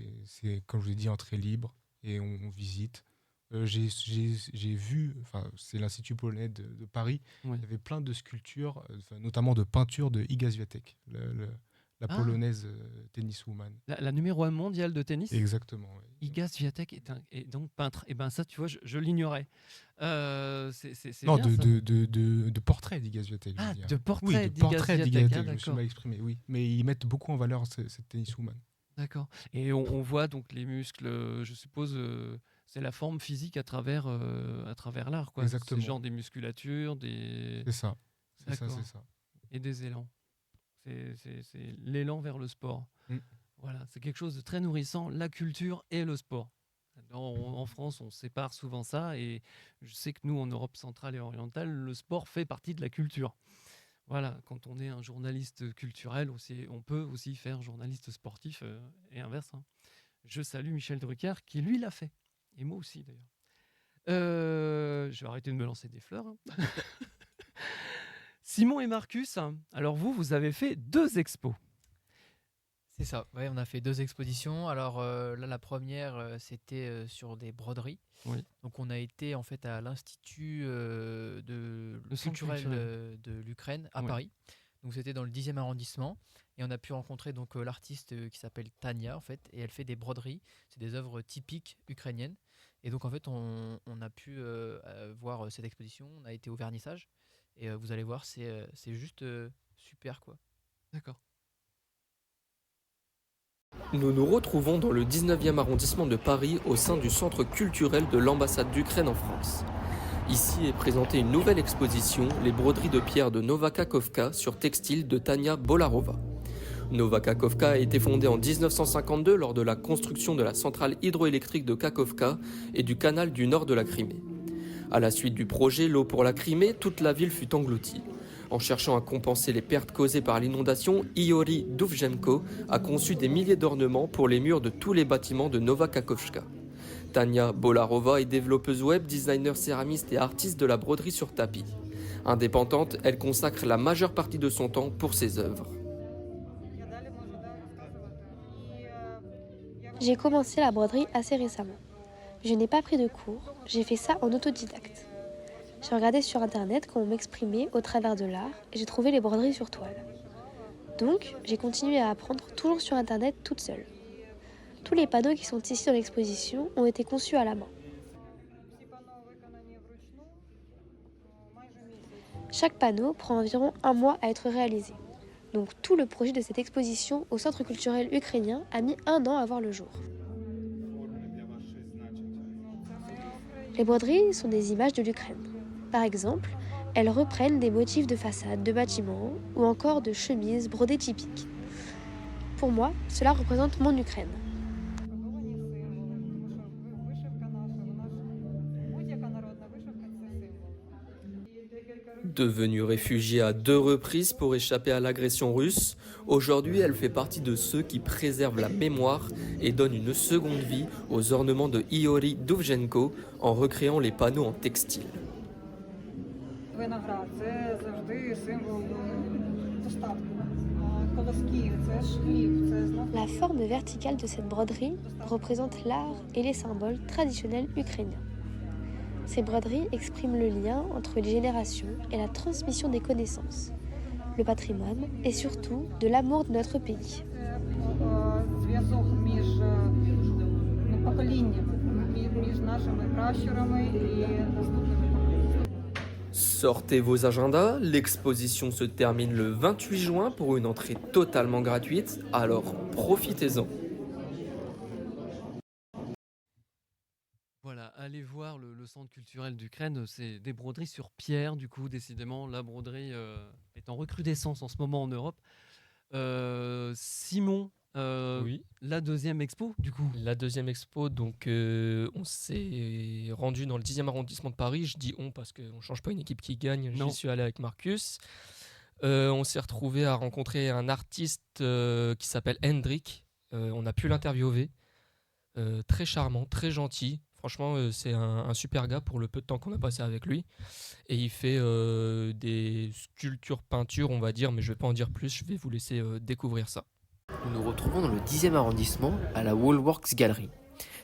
comme je vous l'ai dit, entrée libre et on visite. J'ai vu, c'est l'Institut polonais de Paris. Ouais. Il y avait plein de sculptures, notamment de peintures de Iga Swiatek, la polonaise tenniswoman. La numéro 1 mondiale de tennis. Exactement. Ouais. Iga Swiatek est donc peintre. Et ben ça, tu vois, je l'ignorais. C'est Non, bien, ça. de portraits d'Iga Swiatek. Ah, je veux dire. de portraits Oui, de d'Iga portraits d'Iga Swiatek. Swiatek, je me suis mal exprimé, oui. Mais ils mettent beaucoup en valeur cette tenniswoman. D'accord. Et on voit donc les muscles, je suppose, c'est la forme physique à travers l'art, quoi. Exactement. C'est genre des musculatures, des... C'est ça. D'accord. C'est ça. Et des élans. C'est l'élan vers le sport. Voilà, c'est quelque chose de très nourrissant, la culture et le sport. En France, on sépare souvent ça, et je sais que nous, en Europe centrale et orientale, le sport fait partie de la culture. Voilà, quand on est un journaliste culturel, on peut aussi faire journaliste sportif, et inverse. Hein. Je salue Michel Drucker, qui lui l'a fait. Et moi aussi, d'ailleurs. Je vais arrêter de me lancer des fleurs. Hein. Simon et Marcus, alors vous avez fait 2 expos. C'est ça, ouais, on a fait 2 expositions. Alors là, la première, c'était sur des broderies. Oui. Donc on a été en fait à l'Institut Centre culturel culturel. de l'Ukraine à Ouais. Paris. Donc c'était dans le 10e arrondissement. Et on a pu rencontrer donc l'artiste qui s'appelle Tania en fait. Et elle fait des broderies. C'est des œuvres typiques ukrainiennes. Et donc en fait, on a pu voir cette exposition. On a été au vernissage. Et vous allez voir, c'est juste super quoi. D'accord. Nous nous retrouvons dans le 19e arrondissement de Paris au sein du centre culturel de l'ambassade d'Ukraine en France. Ici est présentée une nouvelle exposition, les broderies de pierre de Nova Kakovka sur textile de Tania Bolarova. Nova Kakhovka a été fondée en 1952 lors de la construction de la centrale hydroélectrique de Kakhovka et du canal du nord de la Crimée. À la suite du projet L'eau pour la Crimée, toute la ville fut engloutie. En cherchant à compenser les pertes causées par l'inondation, Iori Duvzhenko a conçu des milliers d'ornements pour les murs de tous les bâtiments de Nova Kakhovka. Tania Bolarova est développeuse web, designer céramiste et artiste de la broderie sur tapis. Indépendante, elle consacre la majeure partie de son temps pour ses œuvres. J'ai commencé la broderie assez récemment. Je n'ai pas pris de cours, j'ai fait ça en autodidacte. J'ai regardé sur internet comment m'exprimer au travers de l'art et j'ai trouvé les broderies sur toile. Donc, j'ai continué à apprendre toujours sur internet toute seule. Tous les panneaux qui sont ici dans l'exposition ont été conçus à la main. Chaque panneau prend environ 1 mois à être réalisé. Donc tout le projet de cette exposition au Centre culturel ukrainien a mis 1 an à voir le jour. Les broderies sont des images de l'Ukraine. Par exemple, elles reprennent des motifs de façade, de bâtiments ou encore de chemises brodées typiques. Pour moi, cela représente mon Ukraine. Devenue réfugiée à 2 reprises pour échapper à l'agression russe, aujourd'hui elle fait partie de ceux qui préservent la mémoire et donnent une seconde vie aux ornements de Iori Duvzhenko en recréant les panneaux en textile. La forme verticale de cette broderie représente l'art et les symboles traditionnels ukrainiens. Ces broderies expriment le lien entre les générations et la transmission des connaissances, le patrimoine et surtout de l'amour de notre pays. Sortez vos agendas, l'exposition se termine le 28 juin pour une entrée totalement gratuite, alors profitez-en. Voilà, allez voir le centre culturel d'Ukraine, c'est des broderies sur pierre, du coup, décidément, la broderie est en recrudescence en ce moment en Europe. Simon, Oui, la deuxième expo, du coup. la deuxième expo, donc on s'est rendu dans le 10e arrondissement de Paris. Je dis on parce qu'on ne change pas une équipe qui gagne. Non. J'y suis allé avec Marcus. On s'est retrouvé à rencontrer un artiste qui s'appelle Hendrik. On a pu l'interviewer. Très charmant, très gentil. Franchement, c'est un super gars pour le peu de temps qu'on a passé avec lui. Et il fait des sculptures, peintures, on va dire, mais je ne vais pas en dire plus. Je vais vous laisser découvrir ça. Nous nous retrouvons dans le 10e arrondissement, à la Wallworks Gallery.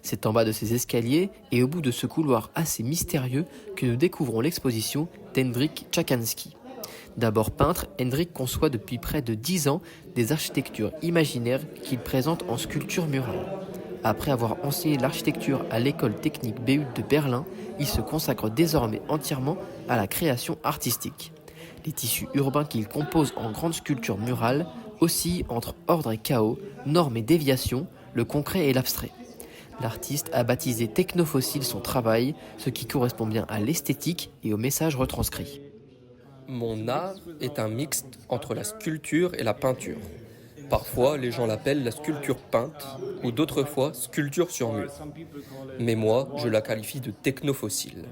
C'est en bas de ces escaliers et au bout de ce couloir assez mystérieux que nous découvrons l'exposition d'Hendrik Tchakanski. D'abord peintre, Hendrik conçoit depuis près de 10 ans des architectures imaginaires qu'il présente en sculpture murale. Après avoir enseigné l'architecture à l'école technique BU de Berlin, il se consacre désormais entièrement à la création artistique. Les tissus urbains qu'il compose en grandes sculptures murales oscillent entre ordre et chaos, normes et déviations, le concret et l'abstrait. L'artiste a baptisé technofossile son travail, ce qui correspond bien à l'esthétique et au message retranscrit. Mon art est un mixte entre la sculpture et la peinture. Parfois, les gens l'appellent la sculpture peinte, ou d'autres fois sculpture sur mur. Mais moi, je la qualifie de technofossile.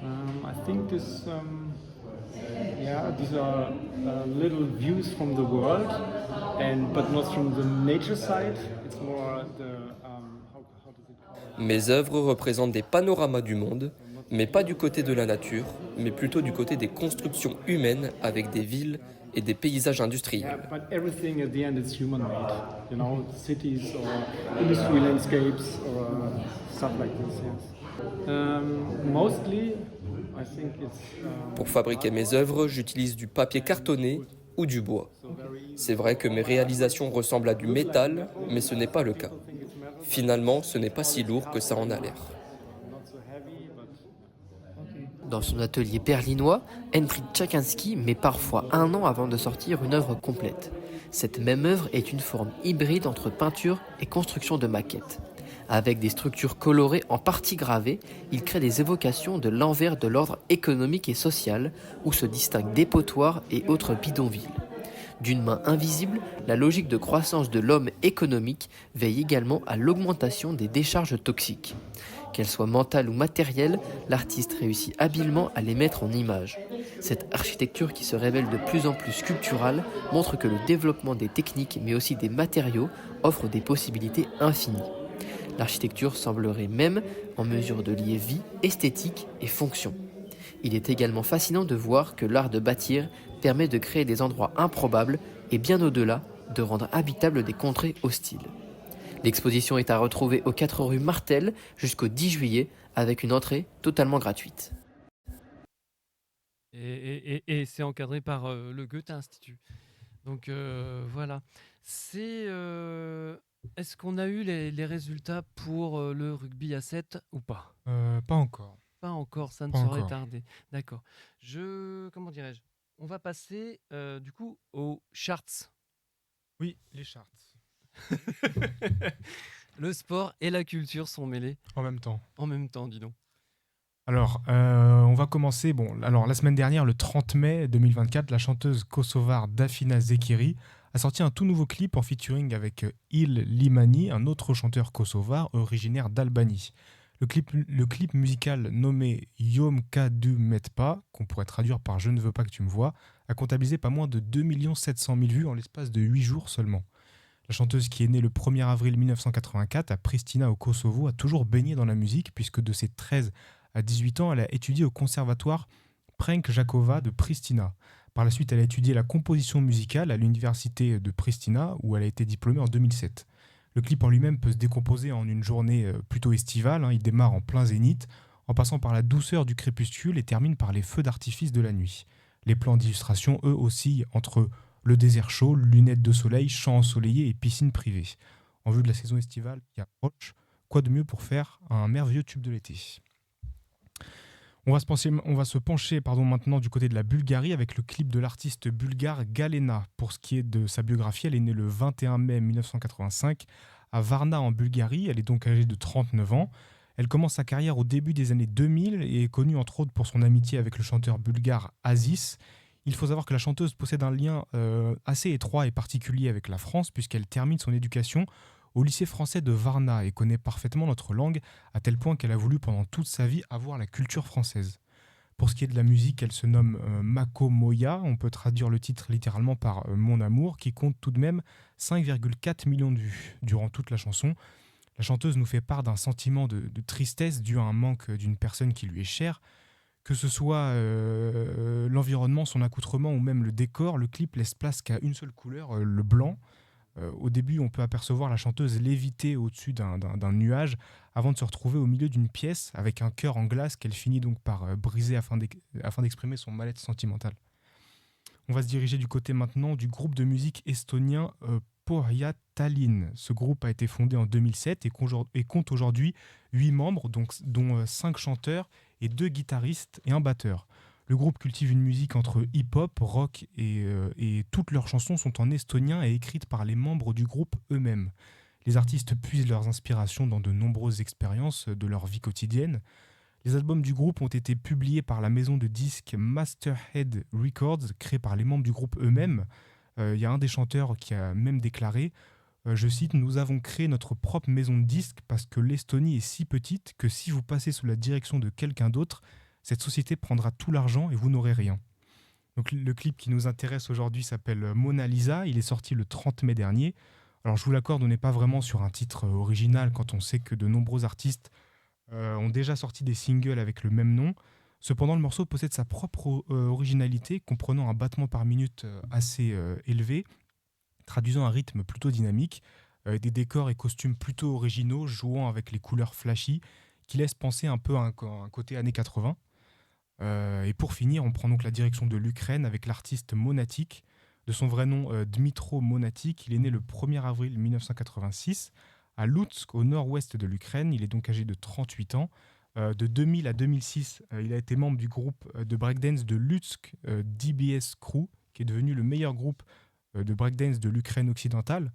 I think these are little views from the world, but not from the nature side. It's more how does it call? Mes œuvres représentent des panoramas du monde, mais pas du côté de la nature, mais plutôt du côté des constructions humaines avec des villes et des paysages industriels. Yeah, but everything at the end is human-made. You know, cities or industry landscapes or stuff like this. Yes. Mostly, I think it's. Pour fabriquer mes œuvres, j'utilise du papier cartonné ou du bois. C'est vrai que mes réalisations ressemblent à du métal, mais ce n'est pas le cas. Finalement, ce n'est pas si lourd que ça en a l'air. Dans son atelier berlinois, Hendrik Tchakanski met parfois 1 an avant de sortir une œuvre complète. Cette même œuvre est une forme hybride entre peinture et construction de maquettes. Avec des structures colorées en partie gravées, il crée des évocations de l'envers de l'ordre économique et social, où se distinguent dépotoirs et autres bidonvilles. D'une main invisible, la logique de croissance de l'homme économique veille également à l'augmentation des décharges toxiques. Qu'elles soient mentales ou matérielles, l'artiste réussit habilement à les mettre en image. Cette architecture qui se révèle de plus en plus sculpturale montre que le développement des techniques mais aussi des matériaux offre des possibilités infinies. L'architecture semblerait même en mesure de lier vie, esthétique et fonction. Il est également fascinant de voir que l'art de bâtir permet de créer des endroits improbables et bien au-delà, de rendre habitables des contrées hostiles. L'exposition est à retrouver aux 4 rue Martel jusqu'au 10 juillet avec une entrée totalement gratuite. Et c'est encadré par le Goethe Institut. Donc voilà. Est-ce qu'on a eu les résultats pour le rugby à 7 ou pas? Pas encore. Pas encore, ça ne Pas saurait encore. tarder. D'accord. Comment dirais-je? On va passer du coup aux charts. Oui, les charts. Le sport et la culture sont mêlés En même temps. en même temps, dis donc. Alors, on va commencer. Bon, alors la semaine dernière, le 30 mai 2024, la chanteuse kosovare Dafina Zekiri a sorti un tout nouveau clip en featuring avec Il Limani, un autre chanteur kosovar originaire d'Albanie. Le clip musical nommé Yom Kadu Metpa, qu'on pourrait traduire par Je ne veux pas que tu me vois, a comptabilisé pas moins de 2 700 000 vues en l'espace de 8 jours seulement. La chanteuse qui est née le 1er avril 1984 à Pristina au Kosovo a toujours baigné dans la musique puisque de ses 13 à 18 ans, elle a étudié au conservatoire Prenk Jakova de Pristina. Par la suite, elle a étudié la composition musicale à l'université de Pristina où elle a été diplômée en 2007. Le clip en lui-même peut se décomposer en une journée plutôt estivale. Il démarre en plein zénith, en passant par la douceur du crépuscule et termine par les feux d'artifice de la nuit. Les plans d'illustration, eux, oscillent entre le désert chaud, lunettes de soleil, champs ensoleillés et piscine privée. En vue de la saison estivale qui approche, quoi de mieux pour faire un merveilleux tube de l'été? On va se pencher maintenant du côté de la Bulgarie avec le clip de l'artiste bulgare Galena. Pour ce qui est de sa biographie, elle est née le 21 mai 1985 à Varna en Bulgarie. Elle est donc âgée de 39 ans. Elle commence sa carrière au début des années 2000 et est connue entre autres pour son amitié avec le chanteur bulgare Aziz. Il faut savoir que la chanteuse possède un lien assez étroit et particulier avec la France puisqu'elle termine son éducation au lycée français de Varna et connaît parfaitement notre langue à tel point qu'elle a voulu pendant toute sa vie avoir la culture française. Pour ce qui est de la musique, elle se nomme Mako Moya, on peut traduire le titre littéralement par Mon amour, qui compte tout de même 5,4 millions de vues durant toute la chanson. La chanteuse nous fait part d'un sentiment de tristesse dû à un manque d'une personne qui lui est chère. Que ce soit l'environnement, son accoutrement ou même le décor, le clip laisse place qu'à une seule couleur, le blanc. Au début, on peut apercevoir la chanteuse léviter au-dessus d'un nuage avant de se retrouver au milieu d'une pièce avec un cœur en glace qu'elle finit donc par briser afin d'exprimer son mal-être sentimental. On va se diriger du côté maintenant du groupe de musique estonien Pohja Tallinn. Ce groupe a été fondé en 2007 et compte aujourd'hui 8 membres, dont 5 chanteurs et 2 guitaristes et un batteur. Le groupe cultive une musique entre hip-hop, rock et toutes leurs chansons sont en estonien et écrites par les membres du groupe eux-mêmes. Les artistes puisent leurs inspirations dans de nombreuses expériences de leur vie quotidienne. Les albums du groupe ont été publiés par la maison de disques Masterhead Records, créée par les membres du groupe eux-mêmes. Il y a un des chanteurs qui a même déclaré, je cite, « Nous avons créé notre propre maison de disques parce que l'Estonie est si petite que si vous passez sous la direction de quelqu'un d'autre, cette société prendra tout l'argent et vous n'aurez rien. » Donc, le clip qui nous intéresse aujourd'hui s'appelle Mona Lisa. Il est sorti le 30 mai dernier. Alors je vous l'accorde, on n'est pas vraiment sur un titre original quand on sait que de nombreux artistes ont déjà sorti des singles avec le même nom. Cependant, le morceau possède sa propre originalité, comprenant un battement par minute assez élevé, traduisant un rythme plutôt dynamique, des décors et costumes plutôt originaux, jouant avec les couleurs flashy, qui laissent penser un peu à un côté années 80. Et pour finir, on prend donc la direction de l'Ukraine avec l'artiste Monatik. De son vrai nom, Dmitro Monatik, il est né le 1er avril 1986 à Lutsk, au nord-ouest de l'Ukraine. Il est donc âgé de 38 ans. De 2000 à 2006, il a été membre du groupe de breakdance de Lutsk, DBS Crew, qui est devenu le meilleur groupe de breakdance de l'Ukraine occidentale.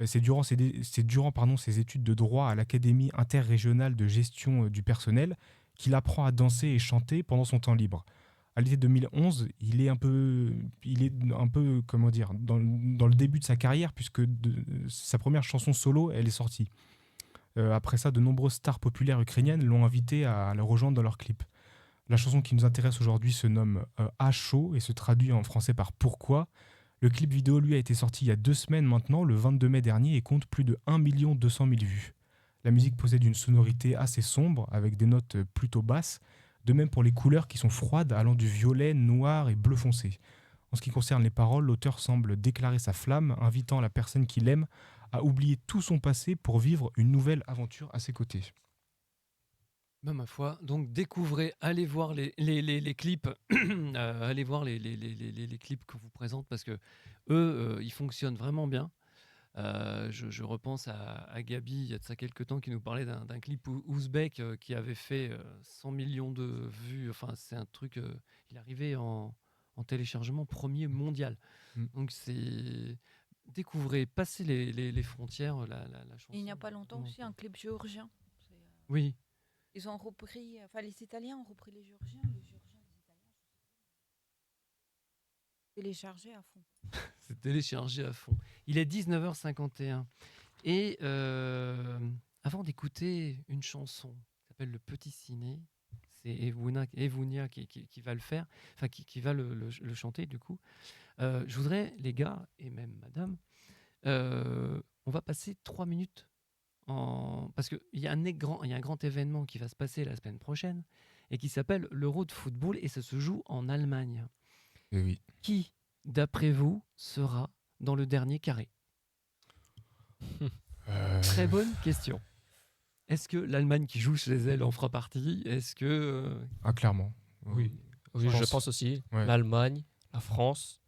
C'est durant ses études de droit à l'Académie interrégionale de gestion du personnel qu'il apprend à danser et chanter pendant son temps libre. À l'été 2011, il est un peu, comment dire, dans le début de sa carrière, puisque sa première chanson solo, elle est sortie. Après ça, de nombreuses stars populaires ukrainiennes l'ont invité à le rejoindre dans leurs clips. La chanson qui nous intéresse aujourd'hui se nomme À chaud et se traduit en français par Pourquoi. Le clip vidéo, lui, a été sorti il y a 2 semaines maintenant, le 22 mai dernier, et compte plus de 1 200 000 vues. La musique possède une sonorité assez sombre, avec des notes plutôt basses, de même pour les couleurs qui sont froides, allant du violet, noir et bleu foncé. En ce qui concerne les paroles, l'auteur semble déclarer sa flamme, invitant la personne qu'il aime à oublier tout son passé pour vivre une nouvelle aventure à ses côtés. Ben, ma foi, donc découvrez, allez voir les clips, allez voir les clips qu'on vous présente parce que eux, ils fonctionnent vraiment bien. Je repense à Gabi, il y a de ça quelques temps, qui nous parlait d'un clip ouzbek qui avait fait 100 millions de vues. Enfin, c'est un truc, il arrivait en téléchargement premier mondial. Donc c'est découvrez, passez les frontières, la chanson. Il n'y a pas longtemps aussi un clip géorgien. Oui. Ils ont repris, enfin les Italiens ont repris les Géorgiens, les Italiens, téléchargé à fond. C'est téléchargé à fond. Il est 19h51. Et avant d'écouter une chanson qui s'appelle Le Petit Ciné, c'est Evunia qui va le faire, enfin qui va le chanter du coup. Je voudrais, les gars, et même madame, on va passer 3 minutes parce qu'il y a un grand événement qui va se passer la semaine prochaine et qui s'appelle l'Euro de football et ça se joue en Allemagne. Et oui. Qui, d'après vous, sera dans le dernier carré? Très bonne question. Est-ce que l'Allemagne qui joue chez elle en fera partie? Est-ce que... Ah, clairement. Oui, je pense aussi. Ouais. L'Allemagne, la France,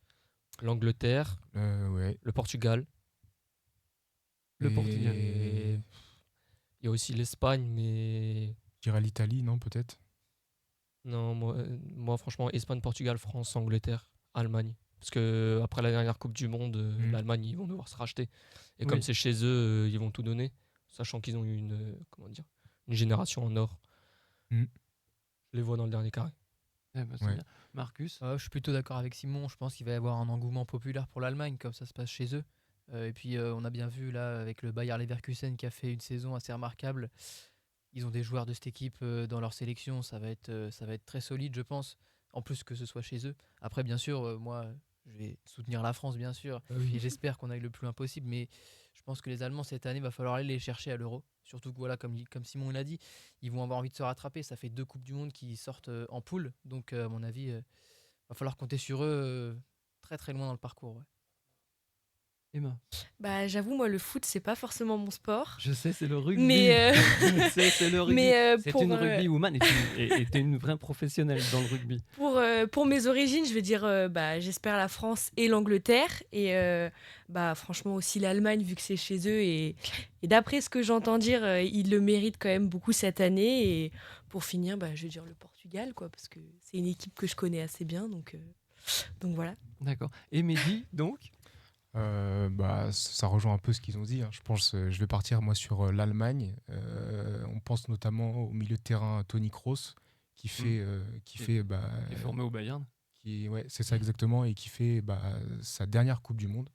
l'Angleterre, ouais. le Portugal. Portugal. Il y a aussi l'Espagne, mais... Je dirais l'Italie, non, peut-être? Non, moi franchement, Espagne, Portugal, France, Angleterre, Allemagne. Parce que après la dernière Coupe du Monde, l'Allemagne, ils vont devoir se racheter. Et comme c'est chez eux, ils vont tout donner, sachant qu'ils ont eu une génération en or. Je les vois dans le dernier carré. Bien. Marcus? Je suis plutôt d'accord avec Simon. Je pense qu'il va y avoir un engouement populaire pour l'Allemagne, comme ça se passe chez eux. Et puis on a bien vu là avec le Bayer Leverkusen qui a fait une saison assez remarquable. Ils ont des joueurs de cette équipe dans leur sélection, ça va être très solide je pense, en plus que ce soit chez eux. Après bien sûr, moi je vais soutenir la France bien sûr, et j'espère qu'on aille le plus loin possible, mais je pense que les Allemands cette année, va falloir aller les chercher à l'Euro. Surtout que voilà, comme Simon l'a dit, ils vont avoir envie de se rattraper, ça fait 2 Coupes du Monde qui sortent en poule, donc à mon avis, va falloir compter sur eux très très loin dans le parcours. Ouais. Emma? Bah, j'avoue, moi, le foot, c'est pas forcément mon sport. Je sais, c'est le rugby. Mais c'est le rugby. C'est une rugby woman et t'es une vraie professionnelle dans le rugby. Pour mes origines, je vais dire, j'espère la France et l'Angleterre. Et franchement aussi l'Allemagne, vu que c'est chez eux. Et d'après ce que j'entends dire, ils le méritent quand même beaucoup cette année. Et pour finir, je vais dire le Portugal, quoi, parce que c'est une équipe que je connais assez bien. Donc voilà. D'accord. Et Mehdi, donc? Ça rejoint un peu ce qu'ils ont dit. Je pense, je vais partir moi sur l'Allemagne. On pense notamment au milieu de terrain Toni Kroos qui est formé au Bayern. C'est ça exactement, et qui fait sa dernière Coupe du Monde.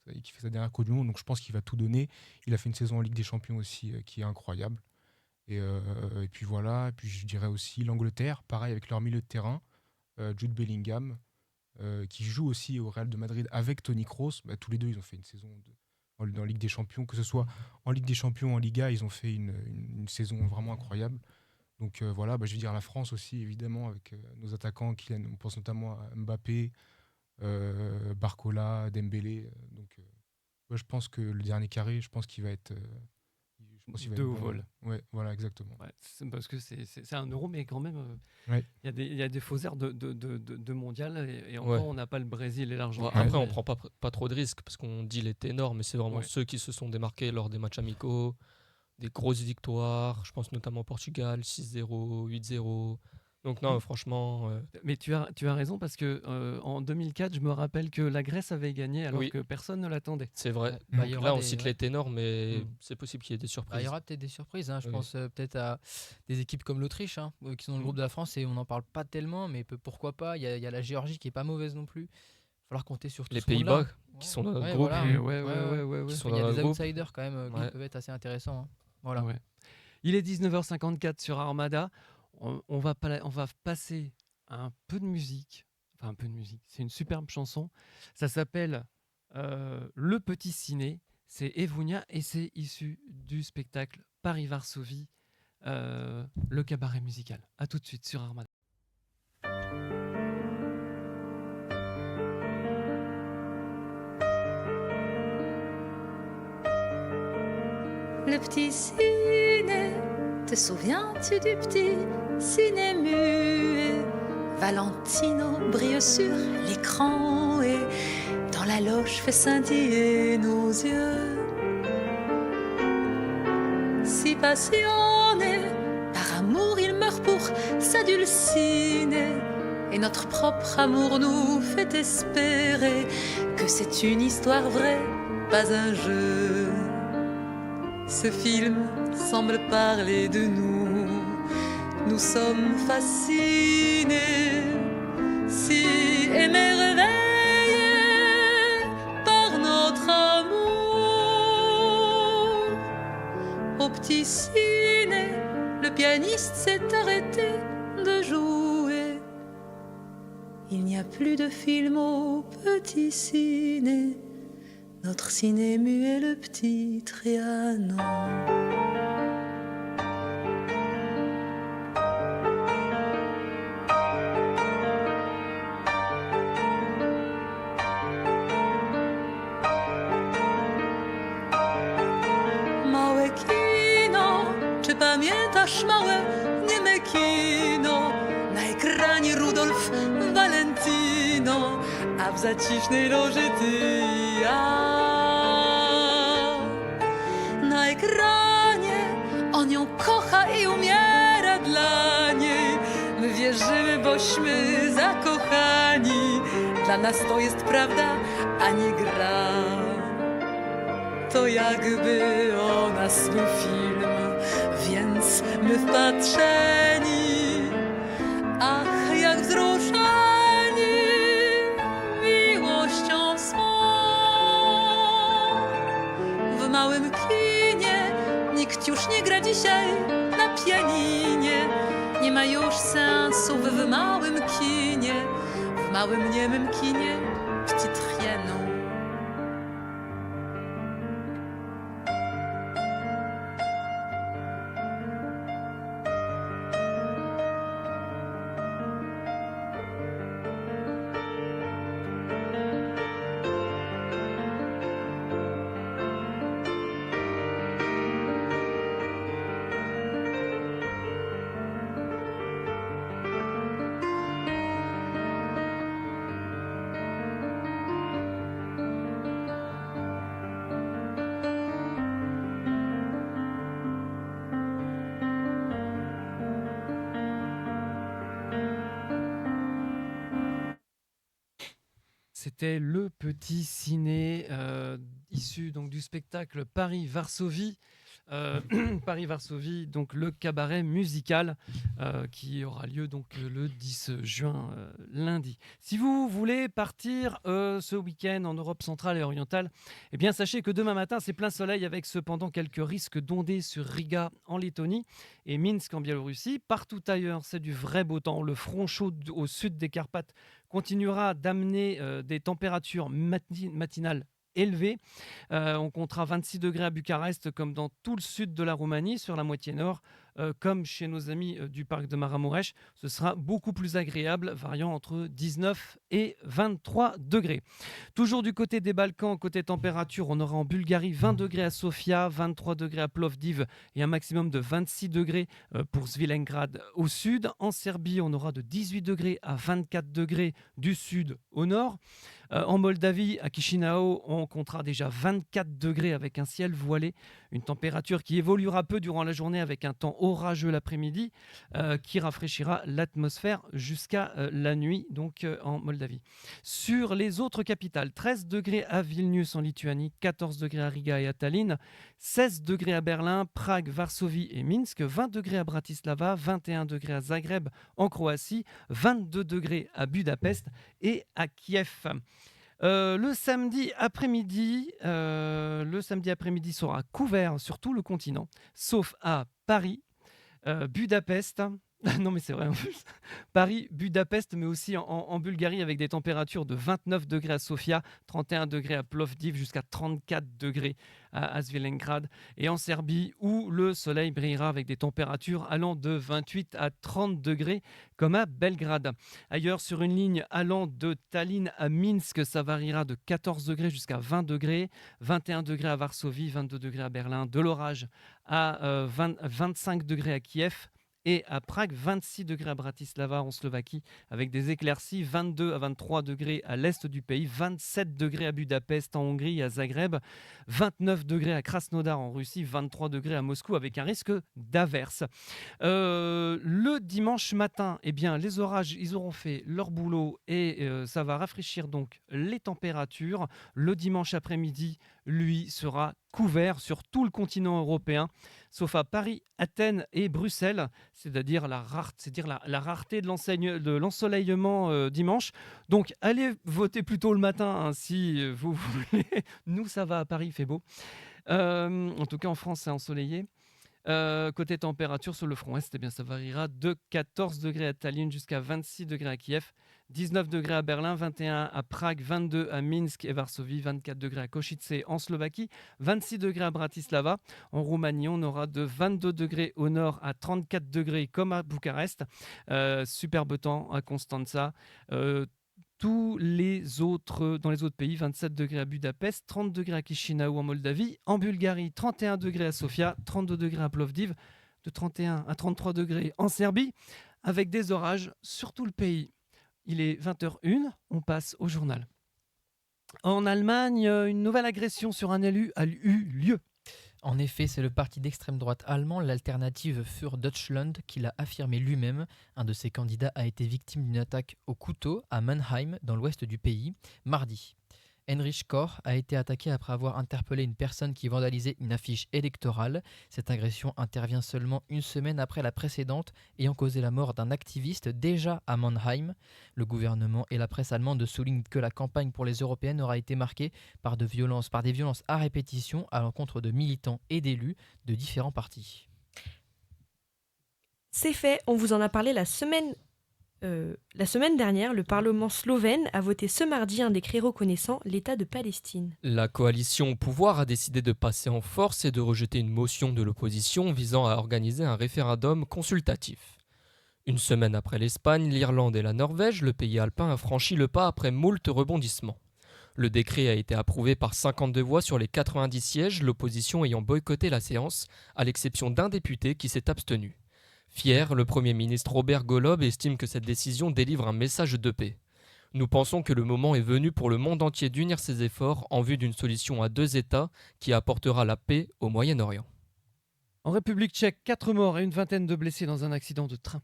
Donc je pense qu'il va tout donner. Il a fait une saison en Ligue des Champions aussi qui est incroyable. Et puis voilà. Et puis je dirais aussi l'Angleterre, pareil avec leur milieu de terrain, Jude Bellingham. Qui joue aussi au Real de Madrid avec Toni Kroos. Tous les deux, ils ont fait une saison dans Ligue des Champions, que ce soit en Ligue des Champions ou en Liga, ils ont fait une saison vraiment incroyable. Donc voilà, je vais dire la France aussi, évidemment, avec nos attaquants, on pense notamment à Mbappé, Barcola, Dembélé. Donc je pense que le dernier carré, je pense qu'il va être... Deux au vol. Ouais, voilà, exactement. Ouais, parce que c'est un Euro, mais quand même, il y a des faux airs de mondial, et encore, on n'a pas le Brésil et l'Argentine. Après, on prend pas trop de risques, parce qu'on dit les ténors, mais c'est vraiment ceux qui se sont démarqués lors des matchs amicaux, des grosses victoires. Je pense notamment au Portugal, 6-0, 8-0. Donc non, franchement, Mais tu as raison parce que en 2004, je me rappelle que la Grèce avait gagné alors Oui. que personne ne l'attendait. c'est vrai. Bah, il y Donc aura là, on des- cite ouais. les ténors, mais Mm. c'est possible qu'il y ait des Bah, il surprises. y aura peut-être des surprises. Hein. Je Oui. pense peut-être à des équipes comme l'Autriche, hein, qui sont dans le groupe de la France et on n'en parle pas tellement, mais pourquoi pas. Il y a la Géorgie qui est pas mauvaise non plus. Il va falloir compter sur tout Les ce monde-là. Pays-Bas, qui sont dans notre Ouais, groupe. voilà. Et ouais. Qui sont Il y dans a notre des groupe. outsiders quand même qui Ouais. peuvent être assez intéressants. Hein. Voilà. Ouais. Il est 19h54 sur Armada. On va passer à un peu de musique. Enfin, un peu de musique. C'est une superbe chanson. Ça s'appelle Le Petit Ciné. C'est Evounia et c'est issu du spectacle Paris-Varsovie, le cabaret musical. A tout de suite sur Armada. Le petit ciné, te souviens-tu du petit ciné muet? Valentino brille sur l'écran et dans la loge fait scintiller nos yeux. Si passionné, par amour il meurt pour s'adulciner. Et notre propre amour nous fait espérer que c'est une histoire vraie, pas un jeu. Ce film semble parler de nous. Nous sommes fascinés, si émerveillés par notre amour. Au petit ciné, le pianiste s'est arrêté de jouer. Il n'y a plus de film au petit ciné. Notre ciné muet, le petit Trianon. Małe kino, czy pamiętasz małe nieme kino? Na ekranie Rudolf Valentino, a w zacisznej loży ty i ja. Na ekranie on ją kocha i umiera dla niej. My wierzymy, bośmy zakochani. Dla nas to jest prawda, a nie gra. To jakby o nas był film, więc my wpatrzeni. Ach, jak wzruszeni miłością swą. W małym kinie nikt już nie gra dzisiaj na pianinie. Nie ma już seansów w małym kinie, w małym niemym kinie Petit Trianon. C'était Le Petit Ciné, issu donc du spectacle Paris-Varsovie. Paris-Varsovie, donc le cabaret musical qui aura lieu donc le 10 juin, lundi. Si vous voulez partir ce week-end en Europe centrale et orientale, eh bien sachez que demain matin c'est plein soleil avec cependant quelques risques d'ondées sur Riga en Lettonie et Minsk en Biélorussie. Partout ailleurs c'est du vrai beau temps. Le front chaud au sud des Carpates continuera d'amener des températures matinales élevées. On comptera 26 degrés à Bucarest comme dans tout le sud de la Roumanie, sur la moitié nord, comme chez nos amis du parc de Maramuresh. Ce sera beaucoup plus agréable, variant entre 19 et 23 degrés. Toujours du côté des Balkans, côté température, on aura en Bulgarie 20 degrés à Sofia, 23 degrés à Plovdiv et un maximum de 26 degrés pour Svilengrad au sud. En Serbie, on aura de 18 degrés à 24 degrés du sud au nord. En Moldavie, à Chisinau, on comptera déjà 24 degrés avec un ciel voilé, une température qui évoluera peu durant la journée avec un temps orageux l'après-midi qui rafraîchira l'atmosphère jusqu'à la nuit donc en Moldavie. Sur les autres capitales, 13 degrés à Vilnius en Lituanie, 14 degrés à Riga et à Tallinn, 16 degrés à Berlin, Prague, Varsovie et Minsk, 20 degrés à Bratislava, 21 degrés à Zagreb en Croatie, 22 degrés à Budapest et à Kiev. Le samedi après-midi sera couvert sur tout le continent, sauf à Paris, Budapest. Non mais c'est vrai en plus. Paris, Budapest, mais aussi en Bulgarie avec des températures de 29 degrés à Sofia, 31 degrés à Plovdiv, jusqu'à 34 degrés à Svilengrad. Et en Serbie, où le soleil brillera avec des températures allant de 28 à 30 degrés, comme à Belgrade. Ailleurs, sur une ligne allant de Tallinn à Minsk, ça variera de 14 degrés jusqu'à 20 degrés, 21 degrés à Varsovie, 22 degrés à Berlin, de l'orage à 25 degrés à Kiev, et à Prague, 26 degrés à Bratislava en Slovaquie, avec des éclaircies, 22 à 23 degrés à l'est du pays, 27 degrés à Budapest en Hongrie et à Zagreb, 29 degrés à Krasnodar en Russie, 23 degrés à Moscou avec un risque d'averse. Le dimanche matin, eh bien, les orages, ils auront fait leur boulot et ça va rafraîchir donc les températures. Le dimanche après-midi, lui, sera couvert sur tout le continent européen, sauf à Paris, Athènes et Bruxelles, c'est-à-dire la rareté de l'ensoleillement dimanche. Donc allez voter plutôt le matin si vous voulez. Nous, ça va, à Paris, il fait beau. En tout cas, en France, c'est ensoleillé. Côté température, sur le front est, eh bien, ça variera de 14 degrés à Tallinn jusqu'à 26 degrés à Kiev, 19 degrés à Berlin, 21 à Prague, 22 à Minsk et Varsovie, 24 degrés à Košice en Slovaquie, 26 degrés à Bratislava. En Roumanie, on aura de 22 degrés au nord à 34 degrés comme à Bucarest. Superbe temps à Constanța. Dans les autres pays, 27 degrés à Budapest, 30 degrés à Chisinau en Moldavie, en Bulgarie, 31 degrés à Sofia, 32 degrés à Plovdiv, de 31 à 33 degrés en Serbie, avec des orages sur tout le pays. Il est 20h01, on passe au journal. En Allemagne, une nouvelle agression sur un élu a eu lieu. En effet, c'est le parti d'extrême droite allemand, l'alternative für Deutschland, qui l'a affirmé lui-même. Un de ses candidats a été victime d'une attaque au couteau à Mannheim, dans l'ouest du pays, mardi. Heinrich Koch a été attaqué après avoir interpellé une personne qui vandalisait une affiche électorale. Cette agression intervient seulement une semaine après la précédente, ayant causé la mort d'un activiste déjà à Mannheim. Le gouvernement et la presse allemande soulignent que la campagne pour les européennes aura été marquée par des violences à répétition à l'encontre de militants et d'élus de différents partis. C'est fait, on vous en a parlé la semaine dernière. Le Parlement slovène a voté ce mardi un décret reconnaissant l'État de Palestine. La coalition au pouvoir a décidé de passer en force et de rejeter une motion de l'opposition visant à organiser un référendum consultatif. Une semaine après l'Espagne, l'Irlande et la Norvège, le pays alpin a franchi le pas après moult rebondissements. Le décret a été approuvé par 52 voix sur les 90 sièges, l'opposition ayant boycotté la séance, à l'exception d'un député qui s'est abstenu. Fier, le Premier ministre Robert Golob estime que cette décision délivre un message de paix. Nous pensons que le moment est venu pour le monde entier d'unir ses efforts en vue d'une solution à 2 États qui apportera la paix au Moyen-Orient. En République tchèque, 4 morts et une vingtaine de blessés dans un accident de train.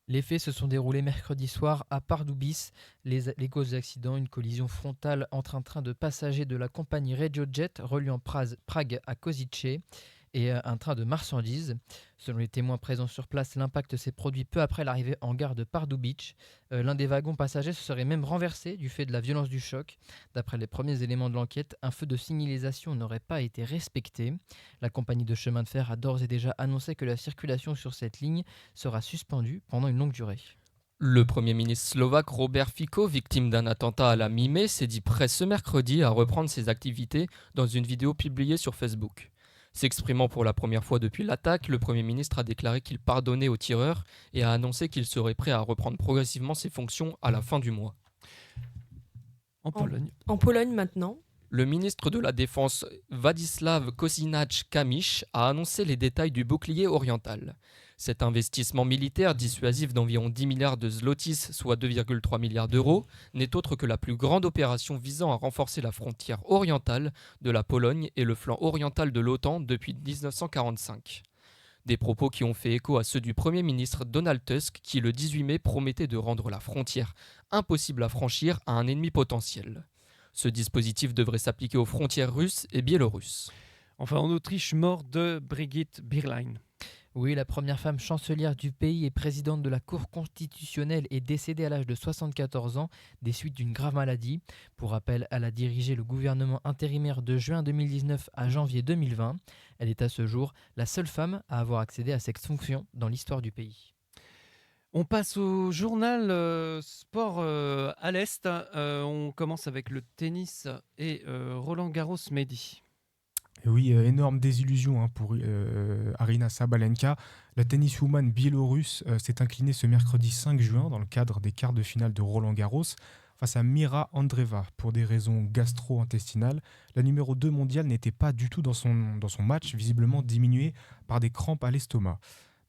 Les faits se sont déroulés mercredi soir à Pardubice. Les causes d'accident, une collision frontale entre un train de passagers de la compagnie RegioJet reliant Prague à Košice et un train de marchandises. Selon les témoins présents sur place, l'impact s'est produit peu après l'arrivée en gare de Pardubice. L'un des wagons passagers se serait même renversé du fait de la violence du choc. D'après les premiers éléments de l'enquête, un feu de signalisation n'aurait pas été respecté. La compagnie de chemin de fer a d'ores et déjà annoncé que la circulation sur cette ligne sera suspendue pendant une longue durée. Le Premier ministre slovaque Robert Fico, victime d'un attentat à la mi-mai, s'est dit prêt ce mercredi à reprendre ses activités dans une vidéo publiée sur Facebook. S'exprimant pour la première fois depuis l'attaque, le Premier ministre a déclaré qu'il pardonnait aux tireurs et a annoncé qu'il serait prêt à reprendre progressivement ses fonctions à la fin du mois. En Pologne maintenant. Le ministre de la Défense Władysław Kosiniak-Kamysz a annoncé les détails du bouclier oriental. Cet investissement militaire dissuasif d'environ 10 milliards de zlotys, soit 2,3 milliards d'euros, n'est autre que la plus grande opération visant à renforcer la frontière orientale de la Pologne et le flanc oriental de l'OTAN depuis 1945. Des propos qui ont fait écho à ceux du Premier ministre Donald Tusk qui, le 18 mai, promettait de rendre la frontière impossible à franchir à un ennemi potentiel. Ce dispositif devrait s'appliquer aux frontières russes et biélorusses. Enfin, en Autriche, mort de Brigitte Bierlein. Oui, la première femme chancelière du pays et présidente de la Cour constitutionnelle est décédée à l'âge de 74 ans des suites d'une grave maladie. Pour rappel, elle a dirigé le gouvernement intérimaire de juin 2019 à janvier 2020. Elle est à ce jour la seule femme à avoir accédé à cette fonction dans l'histoire du pays. On passe au journal sport à l'Est. On commence avec le tennis et Roland Garros Mehdi. Et oui, énorme désillusion pour Aryna Sabalenka. La tenniswoman biélorusse s'est inclinée ce mercredi 5 juin dans le cadre des quarts de finale de Roland Garros face à Mira Andreeva pour des raisons gastro-intestinales. La numéro 2 mondiale n'était pas du tout dans son match, visiblement diminuée par des crampes à l'estomac.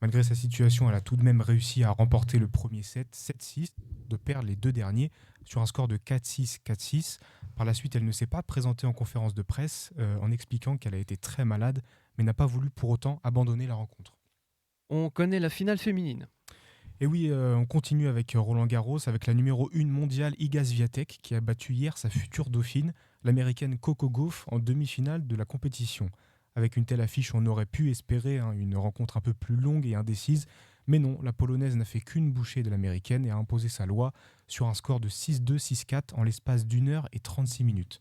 Malgré sa situation, elle a tout de même réussi à remporter le premier set, 7-6, de perdre les deux derniers sur un score de 4-6, 4-6. Par la suite, elle ne s'est pas présentée en conférence de presse en expliquant qu'elle a été très malade, mais n'a pas voulu pour autant abandonner la rencontre. On connaît la finale féminine. Et oui, on continue avec Roland Garros, avec la numéro 1 mondiale Iga Swiatek, qui a battu hier sa future dauphine, l'américaine Coco Gauff, en demi-finale de la compétition. Avec une telle affiche, on aurait pu espérer une rencontre un peu plus longue et indécise, mais non, la Polonaise n'a fait qu'une bouchée de l'américaine et a imposé sa loi sur un score de 6-2, 6-4 en l'espace d'1 heure et 36 minutes.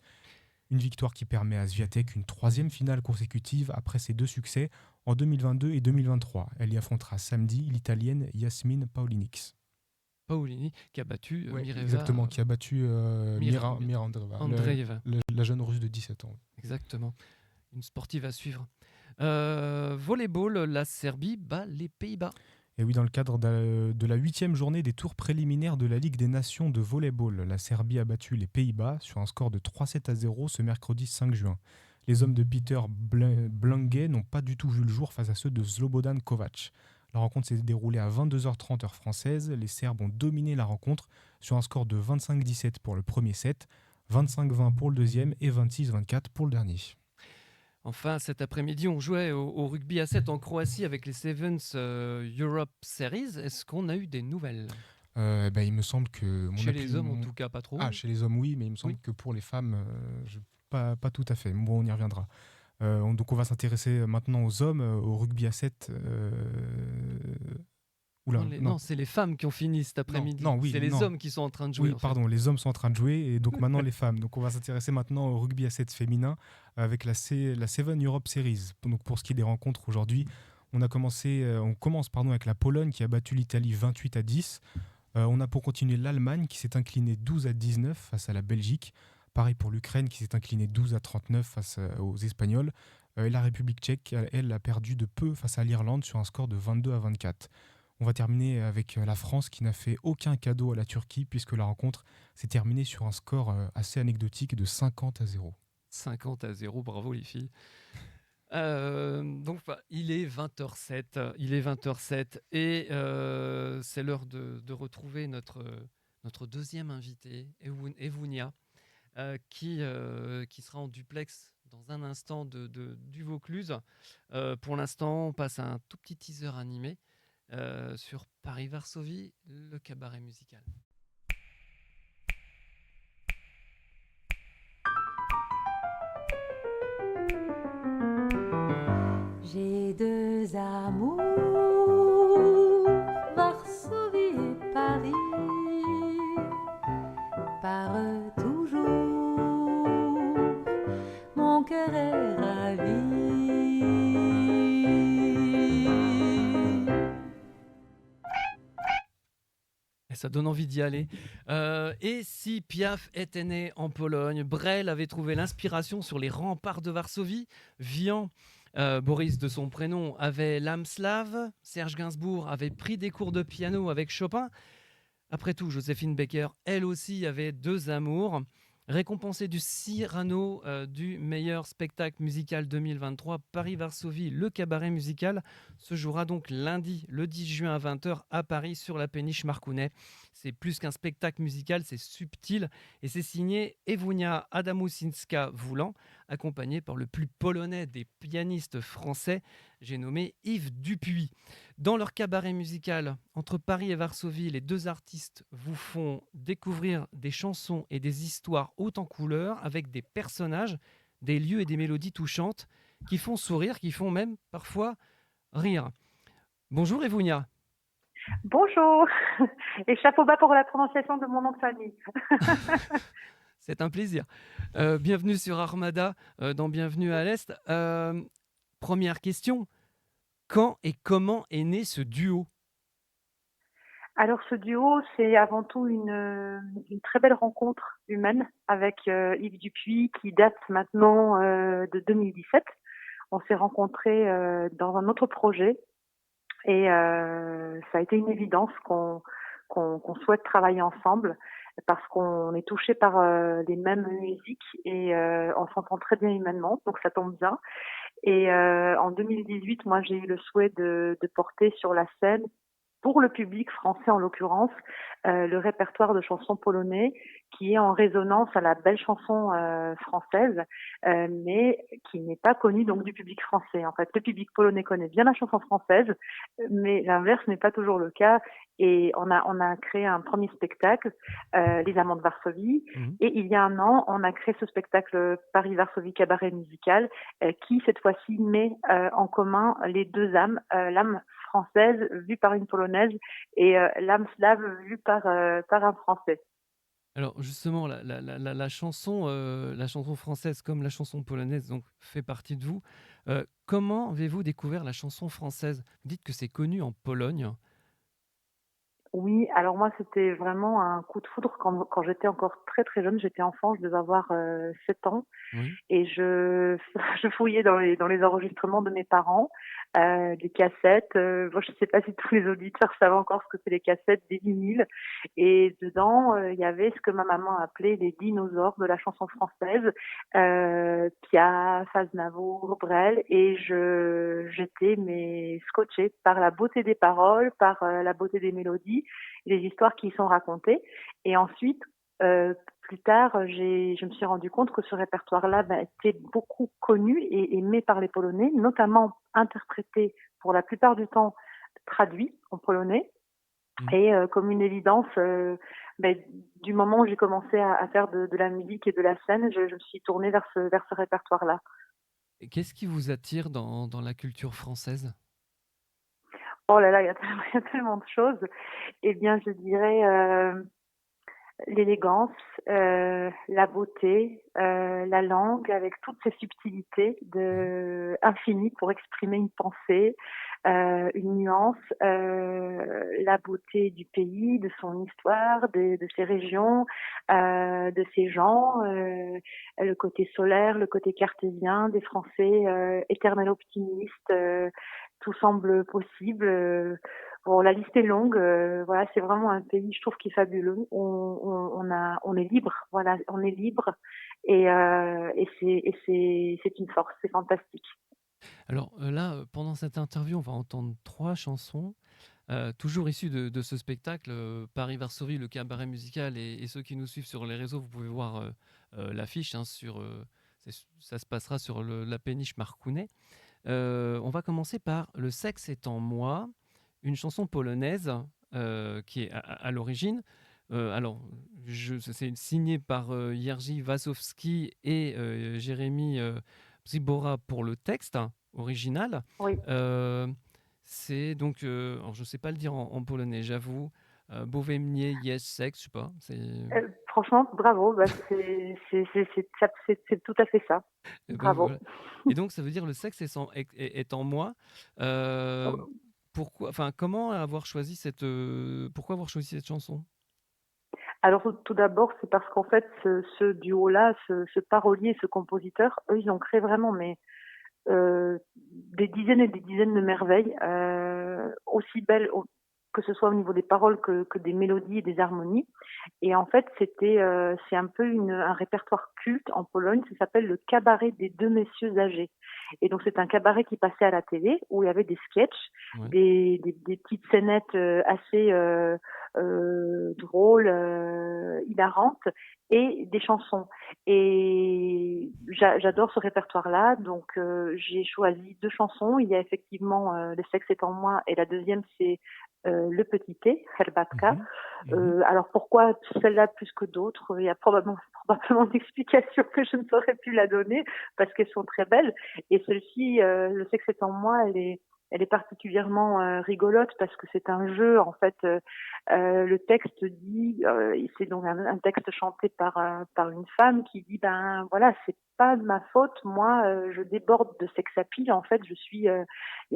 Une victoire qui permet à Swiatek une troisième finale consécutive après ses deux succès en 2022 et 2023. Elle y affrontera samedi l'Italienne Yasmine Paoliniks. Paolini qui a battu Mireva. Exactement, qui a battu Mira Andreeva. La jeune Russe de 17 ans. Exactement. Une sportive à suivre. Volleyball, la Serbie bat les Pays-Bas. Et oui, dans le cadre de la 8e journée des tours préliminaires de la Ligue des Nations de volleyball, la Serbie a battu les Pays-Bas sur un score de 3-7-0 ce mercredi 5 juin. Les hommes de Peter Blange n'ont pas du tout vu le jour face à ceux de Slobodan Kovac. La rencontre s'est déroulée à 22h30 heure française. Les Serbes ont dominé la rencontre sur un score de 25-17 pour le premier set, 25-20 pour le deuxième et 26-24 pour le dernier. Enfin, cet après-midi, on jouait au rugby à 7 en Croatie avec les Sevens Europe Series. Est-ce qu'on a eu des nouvelles ? Il me semble que... Chez les hommes, en tout cas, pas trop. Ah, chez les hommes, oui, mais il me semble que pour les femmes, pas tout à fait. Bon, on y reviendra. Donc, on va s'intéresser maintenant aux hommes, au rugby à 7. Oula, non, c'est les femmes qui ont fini cet après-midi. C'est les hommes qui sont en train de jouer. Oui, pardon, les hommes sont en train de jouer et donc maintenant les femmes. Donc on va s'intéresser maintenant au rugby à 7 féminin avec la Seven Europe Series. Donc pour ce qui est des rencontres aujourd'hui, on commence avec la Pologne qui a battu l'Italie 28-10. On a pour continuer l'Allemagne qui s'est inclinée 12-19 face à la Belgique. Pareil pour l'Ukraine qui s'est inclinée 12-39 face aux Espagnols. Et la République tchèque, elle, a perdu de peu face à l'Irlande sur un score de 22-24. On va terminer avec la France qui n'a fait aucun cadeau à la Turquie puisque la rencontre s'est terminée sur un score assez anecdotique de 50-0. 50-0, bravo les filles. Donc il est 20h07 et c'est l'heure de retrouver notre deuxième invité, Evounia, qui sera en duplex dans un instant du Vaucluse. Pour l'instant, on passe à un tout petit teaser animé. Sur Paris-Varsovie, le cabaret musical. J'ai deux amours, Varsovie et Paris, par eux toujours, mon cœur est ravi. Ça donne envie d'y aller. Et si Piaf était né en Pologne, Brel avait trouvé l'inspiration sur les remparts de Varsovie. Vian, Boris de son prénom, avait l'âme slave. Serge Gainsbourg avait pris des cours de piano avec Chopin. Après tout, Joséphine Baker, elle aussi, avait deux amours. Récompensé du Cyrano du meilleur spectacle musical 2023, Paris-Varsovie, le cabaret musical, se jouera donc lundi, le 10 juin à 20h à Paris sur la péniche Marcounet. C'est plus qu'un spectacle musical, c'est subtil et c'est signé Ewunia Adamusinska-Voulant, accompagné par le plus polonais des pianistes français, j'ai nommé Yves Dupuis. Dans leur cabaret musical, entre Paris et Varsovie, les deux artistes vous font découvrir des chansons et des histoires hautes en couleurs avec des personnages, des lieux et des mélodies touchantes qui font sourire, qui font même parfois rire. Bonjour Ewunia. Bonjour et chapeau bas pour la prononciation de mon nom de famille. C'est un plaisir. Bienvenue sur Armada dans Bienvenue à l'Est. Première question, quand et comment est né ce duo ? Alors ce duo, c'est avant tout une très belle rencontre humaine avec Yves Dupuis qui date maintenant de 2017. On s'est rencontrés dans un autre projet et ça a été une évidence qu'on souhaite travailler ensemble parce qu'on est touché par les mêmes musiques et on s'entend très bien humainement, donc ça tombe bien. Et en 2018, moi j'ai eu le souhait de porter sur la scène, pour le public français en l'occurrence, le répertoire de chansons polonais qui est en résonance à la belle chanson française, mais qui n'est pas connue donc du public français. En fait, le public polonais connaît bien la chanson française, mais l'inverse n'est pas toujours le cas. Et on a créé un premier spectacle, Les Amants de Varsovie, et il y a un an, on a créé ce spectacle Paris-Varsovie Cabaret Musical, qui cette fois-ci met en commun les deux âmes, l'âme française vue par une polonaise et l'âme slave vue par un français. Alors justement, la chanson française comme la chanson polonaise donc, fait partie de vous. Comment avez-vous découvert la chanson française ? Vous dites que c'est connu en Pologne. Oui, alors moi c'était vraiment un coup de foudre quand j'étais encore très très jeune, j'étais enfant, je devais avoir 7 ans et je fouillais dans les enregistrements de mes parents, des cassettes. Bon, je ne sais pas si tous les auditeurs savent encore ce que c'est les cassettes, des vinyles. Et dedans, il y avait ce que ma maman appelait les dinosaures de la chanson française, Piaf, Aznavour, Brel. Et j'étais scotchée par la beauté des paroles, par la beauté des mélodies, les histoires qui y sont racontées. Et ensuite, plus tard, je me suis rendu compte que ce répertoire-là était beaucoup connu et aimé par les Polonais, notamment interprété pour la plupart du temps traduit en polonais. Et comme une évidence, du moment où j'ai commencé à faire de la musique et de la scène, je me suis tournée vers ce répertoire-là. Et qu'est-ce qui vous attire dans la culture française ? Oh là là, il y a tellement de choses. Eh bien, je dirais l'élégance, la beauté, la langue avec toutes ses subtilités infinies pour exprimer une pensée, une nuance, la beauté du pays, de son histoire, de ses régions, de ses gens, le côté solaire, le côté cartésien, des Français éternels optimistes, tout semble possible. Bon, la liste est longue. Voilà, c'est vraiment un pays, je trouve, qui est fabuleux. On est libre. Voilà, on est libre et c'est une force. C'est fantastique. Alors là, pendant cette interview, on va entendre 3 chansons, toujours issues de ce spectacle Paris-Varsovie, le cabaret musical. Et ceux qui nous suivent sur les réseaux, vous pouvez voir l'affiche. Ça se passera sur la péniche Marcounet. On va commencer par Le sexe est en moi, une chanson polonaise qui est à l'origine. C'est signé par Jerzy Wasowski et Jérémy Bzibora pour le texte original. Oui. C'est donc, alors je ne sais pas le dire en polonais, j'avoue. Bowe mnie jest sex, je sais pas. Franchement, bravo. C'est tout à fait ça. Bravo. Voilà. Et donc, ça veut dire le sexe est en moi. Comment avoir choisi pourquoi avoir choisi cette chanson ? Alors tout d'abord, c'est parce qu'en fait, ce duo-là, ce parolier, ce compositeur, eux, ils ont créé vraiment des dizaines et des dizaines de merveilles, aussi belles que ce soit au niveau des paroles que des mélodies et des harmonies. Et en fait, c'est un peu un répertoire culte en Pologne. Ça s'appelle le cabaret des deux messieurs âgés. Et donc, c'est un cabaret qui passait à la télé où il y avait des sketchs, Ouais. des petites scénettes assez drôles, hilarantes et des chansons. Et j'adore ce répertoire-là. Donc, j'ai choisi 2 chansons. Il y a effectivement Le sexe est en moi et la deuxième, c'est Le petit thé, Herbatka. Alors pourquoi celle-là plus que d'autres? Il y a probablement une explication que je ne saurais plus la donner parce qu'elles sont très belles. Et celle-ci, Le sexe est en moi, elle est particulièrement rigolote parce que c'est un jeu. En fait, le texte dit, c'est donc un texte chanté par une femme qui dit, ben voilà, c'est pas de ma faute. Moi, je déborde de sex appeal. En fait, il y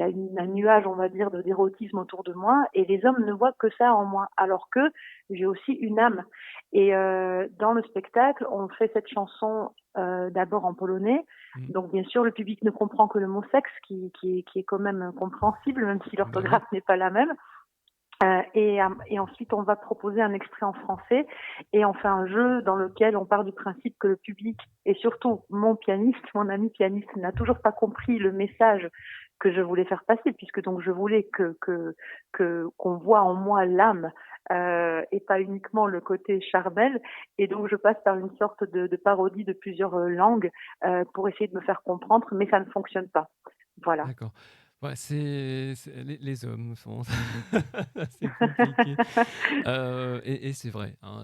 a un nuage, on va dire, d'érotisme autour de moi, et les hommes ne voient que ça en moi, alors que j'ai aussi une âme. Et dans le spectacle, on fait cette chanson d'abord en polonais. Donc bien sûr, le public ne comprend que le mot sexe, qui est quand même compréhensible, même si l'orthographe n'est pas la même. Et ensuite, on va proposer un extrait en français et on fait un jeu dans lequel on part du principe que le public et surtout mon ami pianiste, n'a toujours pas compris le message que je voulais faire passer, puisque donc je voulais qu'on voit en moi l'âme et pas uniquement le côté charnel. Et donc je passe par une sorte de parodie de plusieurs langues pour essayer de me faire comprendre, mais ça ne fonctionne pas. Voilà. D'accord. Ouais, les hommes sont c'est compliqué. Et c'est vrai, hein,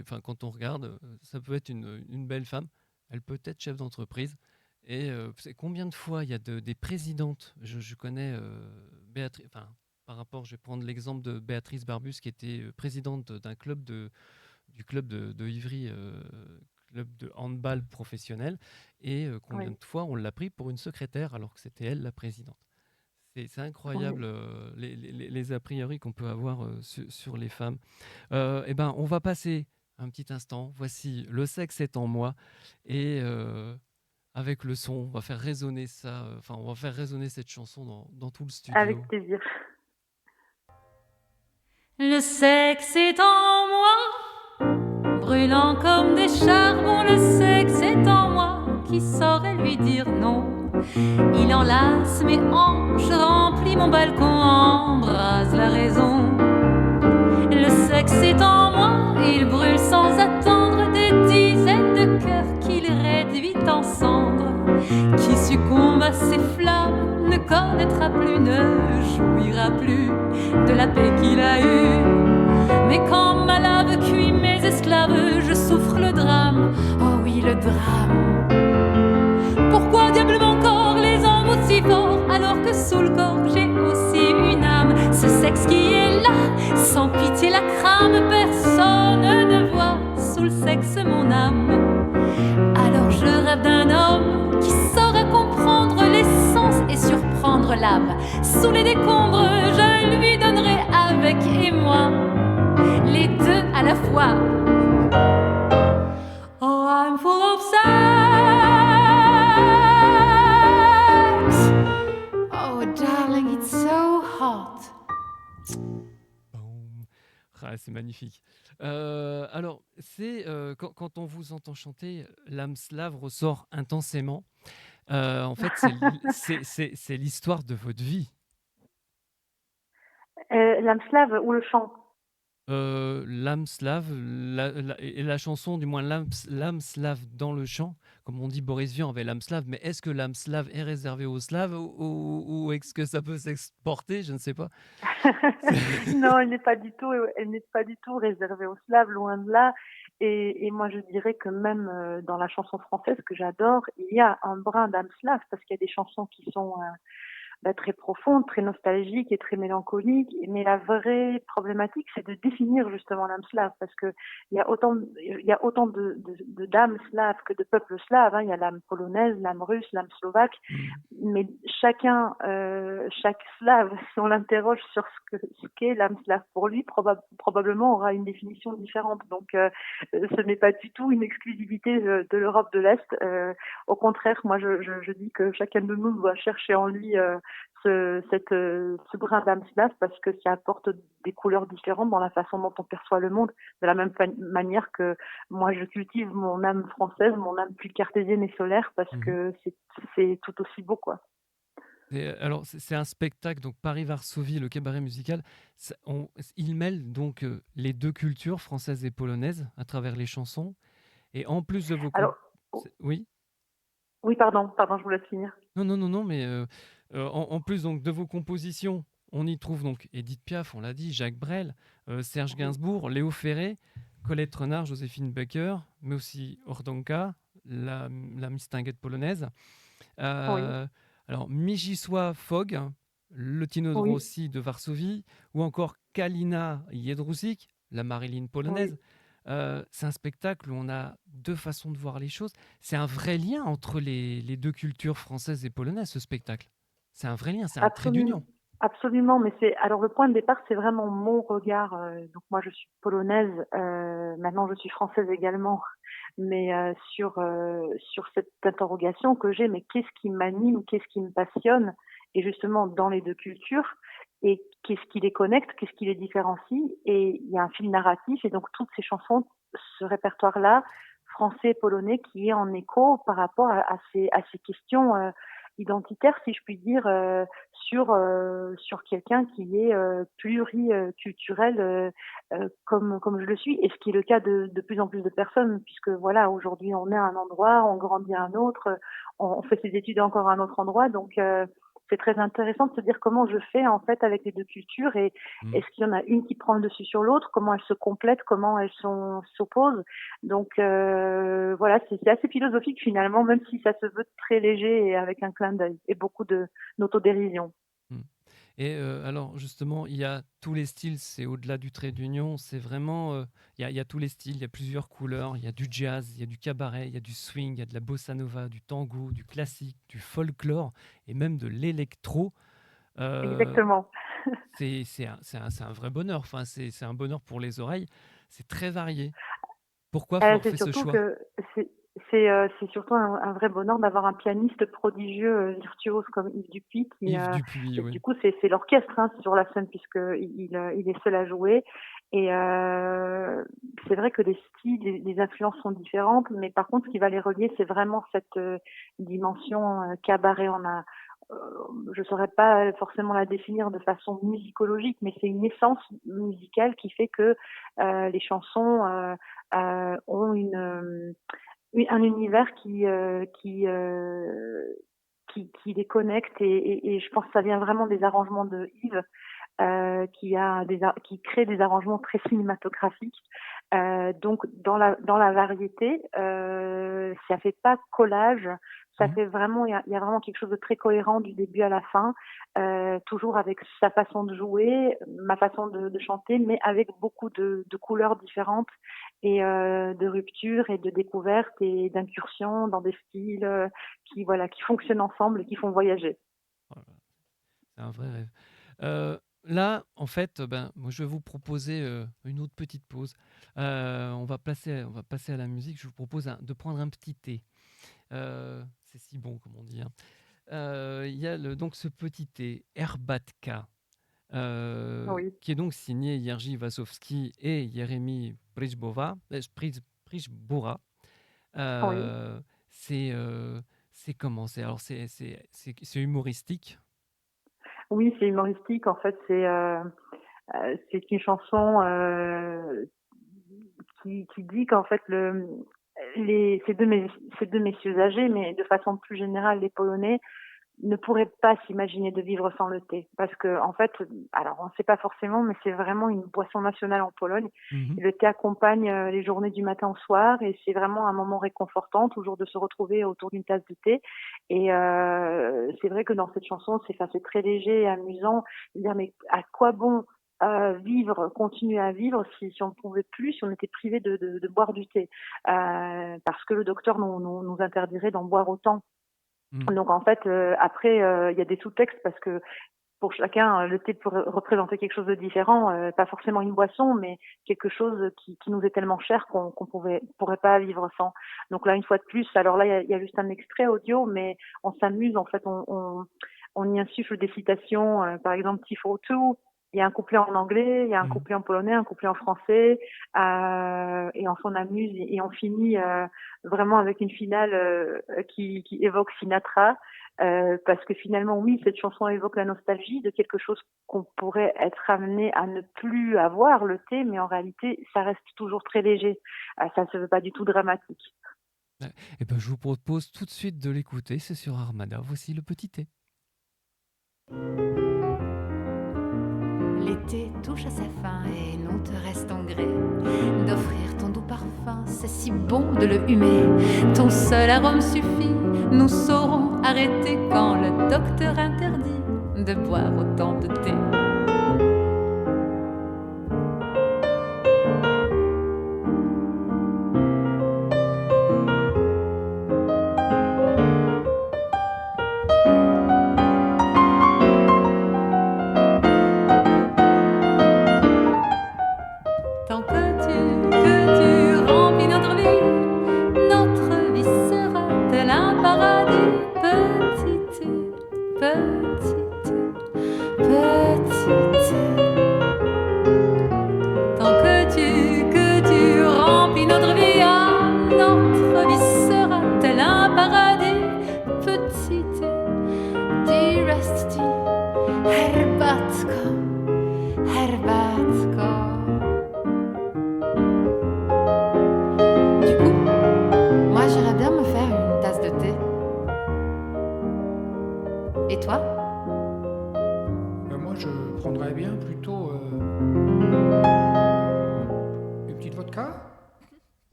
enfin, quand on regarde, ça peut être une belle femme, elle peut être chef d'entreprise. Et c'est combien de fois il y a des présidentes, je connais Béatrice, enfin, je vais prendre l'exemple de Béatrice Barbus qui était présidente du club de Ivry, club de handball professionnel, et combien Oui. de fois on l'a pris pour une secrétaire alors que c'était elle la présidente. C'est incroyable les a priori qu'on peut avoir sur les femmes. Eh ben, on va passer un petit instant. Voici Le sexe est en moi. Et avec le son, on va faire résonner ça. Enfin, on va faire résonner cette chanson dans tout le studio. Avec plaisir. Le sexe est en moi, brûlant comme des charbons. Le sexe est en moi, qui saurait lui dire non. Il enlace mes hanches, remplit mon balcon, embrase la raison. Le sexe est en moi, il brûle sans attendre des dizaines de cœurs qu'il réduit en cendres. Qui succombe à ses flammes ne connaîtra plus, ne jouira plus de la paix qu'il a eue. Mais quand ma lave cuit mes esclaves, je souffre le drame, oh oui le drame. Pourquoi diable mon corps les embouts si fort, alors que sous le corps j'ai aussi une âme. Ce sexe qui est là, sans pitié la crame, personne ne voit sous le sexe mon âme. Alors je rêve d'un homme qui saura comprendre l'essence et surprendre l'âme. Sous les décombres, je lui donnerai avec et moi, les deux à la fois. Oh, I'm full of sex. Oh, darling, it's so hot. Ah, c'est magnifique. Alors, c'est quand on vous entend chanter, l'âme slave ressort intensément. En fait, c'est l'histoire de votre vie. L'âme slave ou le chant? L'âme slave, et la chanson, du moins l'âme slave dans le chant, comme on dit Boris Vian avait l'âme slave, mais est-ce que l'âme slave est réservée aux Slaves ou est-ce que ça peut s'exporter? Je ne sais pas. Non, elle n'est pas du tout réservée aux Slaves, loin de là. Et moi, je dirais que même dans la chanson française que j'adore, il y a un brin d'âme slave parce qu'il y a des chansons qui sont très profonde, très nostalgique et très mélancolique. Mais la vraie problématique, c'est de définir justement l'âme slave, parce que il y a autant de d'âmes slaves que de peuples slaves. Hein. Il y a l'âme polonaise, l'âme russe, l'âme slovaque. Mais chaque slave, si on l'interroge sur ce qu'est l'âme slave pour lui, probablement aura une définition différente. Donc, ce n'est pas du tout une exclusivité de l'Europe de l'Est. Au contraire, moi, je dis que chacun de nous doit chercher en lui ce brin d'âme slave parce que ça apporte des couleurs différentes dans la façon dont on perçoit le monde, de la même manière que moi je cultive mon âme française, mon âme plus cartésienne et solaire parce que c'est tout aussi beau, quoi. Alors, c'est un spectacle, donc Paris-Varsovie, le cabaret musical. Il mêle donc les deux cultures, française et polonaise, à travers les chansons. Et en plus de vos... Alors, Oui. Oui, pardon, je vous laisse finir. Non, mais en plus donc, de vos compositions, on y trouve donc Édith Piaf, on l'a dit, Jacques Brel, Serge Gainsbourg, Léo Ferré, Colette Renard, Joséphine Baker, mais aussi Ordonka, la mistinguette polonaise. Alors, Mieczysław Fogg, le Tino de Rossi de Varsovie, ou encore Kalina Jedrzejczyk, la Marilyn polonaise. C'est un spectacle où on a deux façons de voir les choses. C'est un vrai lien entre les deux cultures françaises et polonaises, ce spectacle. C'est un vrai lien, c'est un trait d'union. Absolument, mais alors le point de départ, c'est vraiment mon regard. Donc moi, je suis polonaise, maintenant je suis française également, mais sur cette interrogation que j'ai, mais qu'est-ce qui m'anime, qu'est-ce qui me passionne, et justement dans les deux cultures, et qu'est-ce qui les connecte, qu'est-ce qui les différencie, et il y a un fil narratif, et donc toutes ces chansons, ce répertoire-là, français, polonais, qui est en écho par rapport à ces questions identitaire, si je puis dire, sur quelqu'un qui est pluriculturel comme je le suis, et ce qui est le cas de plus en plus de personnes, puisque voilà, aujourd'hui on est à un endroit, on grandit à un autre, on fait ses études encore à un autre endroit, donc c'est très intéressant de se dire comment je fais en fait avec les deux cultures, et est-ce qu'il y en a une qui prend le dessus sur l'autre, comment elles se complètent, comment elles s'opposent. Donc voilà, c'est assez philosophique finalement, même si ça se veut très léger et avec un clin d'œil et beaucoup d'autodérision. Et alors justement, il y a tous les styles, c'est au-delà du trait d'union, c'est vraiment, il y a tous les styles, il y a plusieurs couleurs, il y a du jazz, il y a du cabaret, il y a du swing, il y a de la bossa nova, du tango, du classique, du folklore et même de l'électro. Exactement. C'est un vrai bonheur, enfin, c'est un bonheur pour les oreilles, c'est très varié. Pourquoi avoir fait ce choix? C'est surtout un vrai bonheur d'avoir un pianiste prodigieux, virtuose comme Yves Dupuy. Yves Dupuy, oui. Du coup, c'est l'orchestre sur la scène puisqu'il est seul à jouer. Et c'est vrai que les styles, les influences sont différentes, mais par contre, ce qui va les relier, c'est vraiment cette dimension cabaret. Je saurais pas forcément la définir de façon musicologique, mais c'est une essence musicale qui fait que les chansons ont un univers qui les connecte, et je pense que ça vient vraiment des arrangements de Yves, qui crée des arrangements très cinématographiques. Donc dans la variété, ça fait pas collage, ça fait vraiment, il y a vraiment quelque chose de très cohérent du début à la fin, toujours avec sa façon de jouer, ma façon de chanter, mais avec beaucoup de couleurs différentes et de ruptures et de découvertes et d'incursions dans des styles qui fonctionnent ensemble et qui font voyager. C'est un vrai rêve. Là, en fait, moi, je vais vous proposer une autre petite pause. On va passer à la musique. Je vous propose de prendre un petit thé. C'est si bon, comme on dit. Il y a donc ce petit thé, Herbatka, qui est donc signé Jerzy Wasowski et Jeremy Przybora. C'est comment? C'est humoristique. Oui, c'est humoristique. En fait, c'est une chanson qui dit qu'en fait ces deux messieurs âgés, mais de façon plus générale, les Polonais ne pourraient pas s'imaginer de vivre sans le thé, parce que en fait, alors on ne sait pas forcément, mais c'est vraiment une boisson nationale en Pologne. Et le thé accompagne les journées du matin au soir, et c'est vraiment un moment réconfortant, toujours de se retrouver autour d'une tasse de thé. Et c'est vrai que dans cette chanson, c'est très léger et amusant de dire mais à quoi bon continuer à vivre si on ne pouvait plus, si on était privé de boire du thé, parce que le docteur nous interdirait d'en boire autant. Donc en fait, après, il y a des sous-textes, parce que pour chacun, le thé peut représenter quelque chose de différent, pas forcément une boisson, mais quelque chose qui nous est tellement cher qu'on pourrait pas vivre sans. Donc là, une fois de plus, alors là, il y a juste un extrait audio, mais on s'amuse, en fait, on y insuffle des citations, par exemple Tifo2, il y a un couplet en anglais, il y a un couplet en polonais, un couplet en français, et on s'en amuse et on finit vraiment avec une finale qui évoque Sinatra, parce que finalement, oui, cette chanson évoque la nostalgie de quelque chose qu'on pourrait être amené à ne plus avoir, le thé, mais en réalité, ça reste toujours très léger. Ça ne se veut pas du tout dramatique. Et ben, je vous propose tout de suite de l'écouter, c'est sur Armada. Voici le petit thé. L'été touche à sa fin et non te reste en gré d'offrir ton doux parfum, c'est si bon de le humer. Ton seul arôme suffit, nous saurons arrêter quand le docteur interdit de boire autant de thé.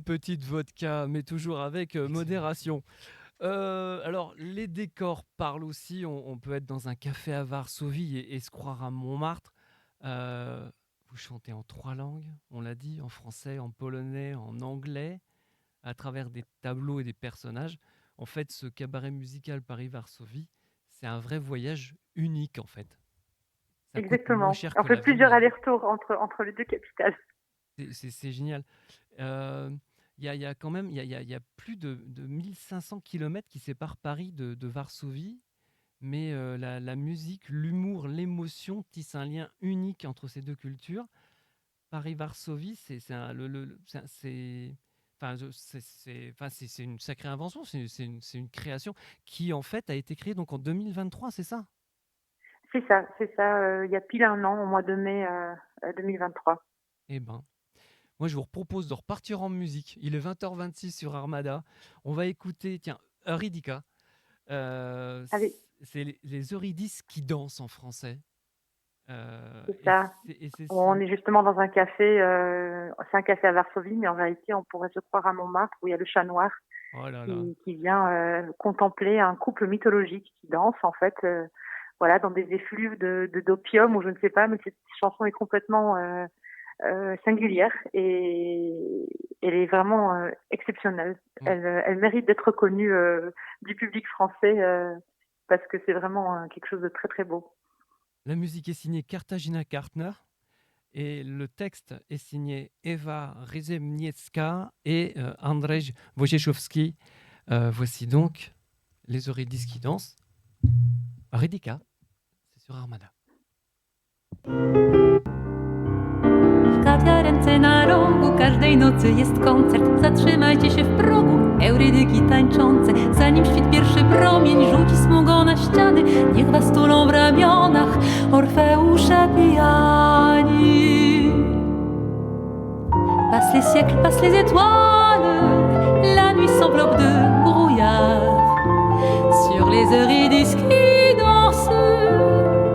Petite vodka, mais toujours avec modération. Alors, les décors parlent aussi. On peut être dans un café à Varsovie et se croire à Montmartre. Vous chantez en 3 langues, on l'a dit, en français, en polonais, en anglais, à travers des tableaux et des personnages. En fait, ce cabaret musical Paris-Varsovie, c'est un vrai voyage unique, en fait. Ça Exactement. On fait plusieurs allers-retours entre les deux capitales. C'est génial. Il y a quand même il y a plus de 1500 km qui séparent Paris de Varsovie, mais la musique, l'humour, l'émotion tissent un lien unique entre ces deux cultures. Paris-Varsovie, c'est une sacrée invention, c'est une création qui en fait a été créée donc en 2023, c'est ça ? C'est ça. Il y a pile un an, au mois de mai 2023. Eh ben. Moi, je vous propose de repartir en musique. Il est 20h26 sur Armada. On va écouter, Eurydica. C'est les Eurydice qui dansent en français. C'est ça. On est justement dans un café. C'est un café à Varsovie, mais en réalité, on pourrait se croire à Montmartre, où il y a le chat noir qui vient contempler un couple mythologique qui danse, en fait, dans des effluves d'opium, ou je ne sais pas, mais cette chanson est complètement... singulière et elle est vraiment exceptionnelle. Elle mérite d'être connue du public français parce que c'est vraiment quelque chose de très très beau. La musique est signée Katarzyna Kartner et le texte est signé Eva Ryzemniewska et Andrzej Wojciechowski. Voici donc les Eurydice qui dansent. Eurydica, c'est sur Armada. Kawiarence na rogu, każdej nocy jest koncert. Zatrzymajcie się w progu, Eurydyki tańczące. Zanim świt pierwszy promień rzuci smugą na ściany, niech was tulą w ramionach Orfeusze pijani. Passent les siècles, passent les étoiles, la nuit s'enveloppe de brouillard. Sur les Eurydices qui dansent,